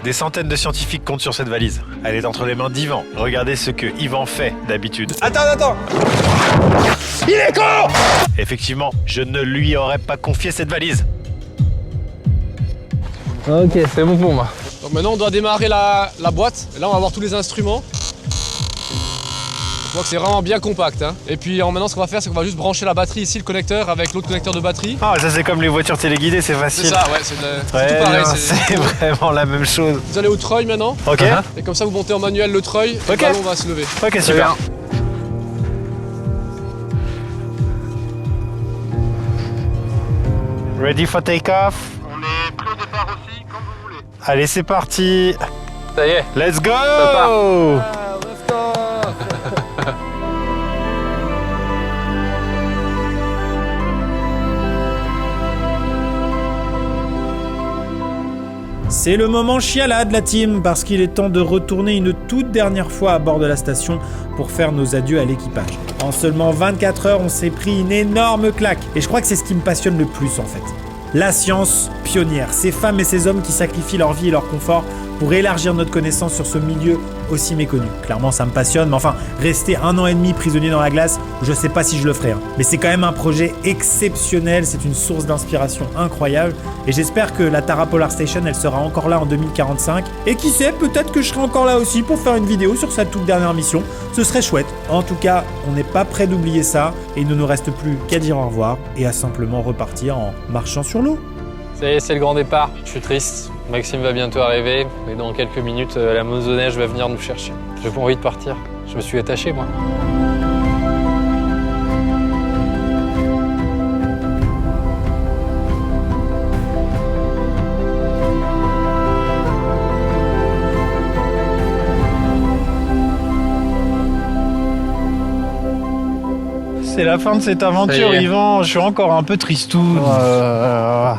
Des centaines de scientifiques comptent sur cette valise. Elle est entre les mains d'Yvan. Regardez ce que Yvan fait d'habitude. Attends. Il est con! Effectivement, je ne lui aurais pas confié cette valise. Ok, c'est bon pour moi. Donc maintenant, on doit démarrer la boîte. Et là, on va voir tous les instruments. On voit que c'est vraiment bien compact. Hein. Et puis maintenant, ce qu'on va faire, c'est qu'on va juste brancher la batterie ici, le connecteur, avec l'autre connecteur de batterie. Ah, ça c'est comme les voitures téléguidées, c'est facile. C'est ça, ouais, c'est tout pareil. C'est vraiment la même chose. Vous allez au treuil maintenant. Ok. Et comme ça, vous montez en manuel le treuil et le ballon va se lever. Ok, super. Ready for take-off? On est prêt au départ aussi, quand vous voulez. Allez, c'est parti. Ça y est. Let's go! Ça part. Let's go! C'est le moment chialade la team, parce qu'il est temps de retourner une toute dernière fois à bord de la station pour faire nos adieux à l'équipage. En seulement 24 heures, on s'est pris une énorme claque. Et je crois que c'est ce qui me passionne le plus en fait. La science pionnière, ces femmes et ces hommes qui sacrifient leur vie et leur confort pour élargir notre connaissance sur ce milieu aussi méconnu. Clairement, ça me passionne, mais enfin, rester 1 an et demi prisonnier dans la glace, je sais pas si je le ferai. Hein. Mais c'est quand même un projet exceptionnel, c'est une source d'inspiration incroyable, et j'espère que la Tara Polar Station, elle sera encore là en 2045, et qui sait, peut-être que je serai encore là aussi pour faire une vidéo sur sa toute dernière mission, ce serait chouette. En tout cas, on n'est pas prêt d'oublier ça, et il ne nous reste plus qu'à dire au revoir, et à simplement repartir en marchant sur l'eau. C'est le grand départ. Je suis triste. Maxime va bientôt arriver et dans quelques minutes, la moissonneige va venir nous chercher. J'ai pas envie de partir. Je me suis attaché, moi. c'est la fin de cette aventure, Yvan. Je suis encore un peu tristou.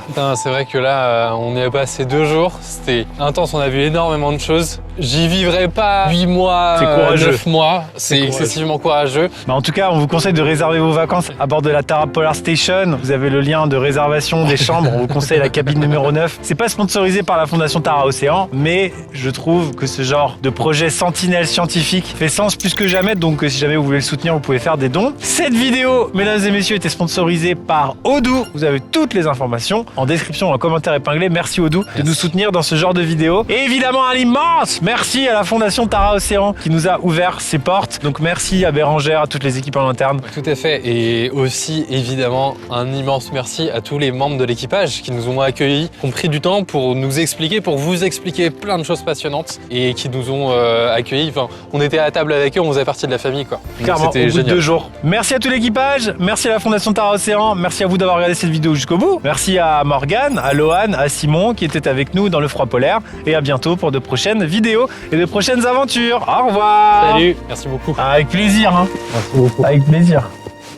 Putain, c'est vrai que là, on y a passé 2 jours. C'était intense, on a vu énormément de choses. J'y vivrai pas 8 mois, 9 mois. C'est excessivement courageux. Bah, en tout cas, on vous conseille de réserver vos vacances à bord de la Tara Polar Station. Vous avez le lien de réservation des chambres. On vous conseille la cabine numéro 9. C'est pas sponsorisé par la Fondation Tara Océan, mais je trouve que ce genre de projet sentinelle scientifique fait sens plus que jamais. Donc, si jamais vous voulez le soutenir, vous pouvez faire des dons. Cette vidéo, mesdames et messieurs, était sponsorisée par Odoo. Vous avez toutes les informations en description, en commentaire épinglé. Merci Odoo de nous soutenir dans ce genre de vidéo. Et évidemment, un immense merci à la Fondation Tara Océan qui nous a ouvert ses portes. Donc merci à Bérangère, à toutes les équipes en interne. Tout à fait. Et aussi, évidemment, un immense merci à tous les membres de l'équipage qui nous ont accueillis, qui ont pris du temps pour nous expliquer, pour vous expliquer plein de choses passionnantes et qui nous ont accueillis. Enfin, on était à table avec eux, on faisait partie de la famille, quoi. Clairement, au bout de 2 jours. Merci à tout l'équipage, merci à la Fondation Tara Océan, merci à vous d'avoir regardé cette vidéo jusqu'au bout. Merci à Morgane, à Lohan, à Simon qui étaient avec nous dans le froid polaire. Et à bientôt pour de prochaines vidéos et de prochaines aventures. Au revoir. Salut, merci beaucoup. Avec plaisir. Hein. Merci beaucoup. Avec plaisir.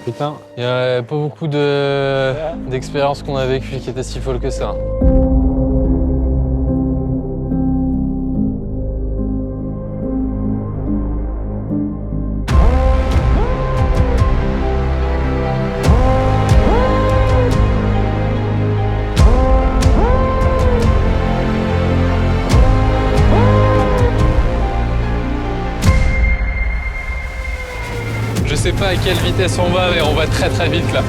Putain, il n'y a pas beaucoup d'expériences qu'on a vécues qui étaient si folles que ça. Je sais pas à quelle vitesse on va, mais on va très très vite là.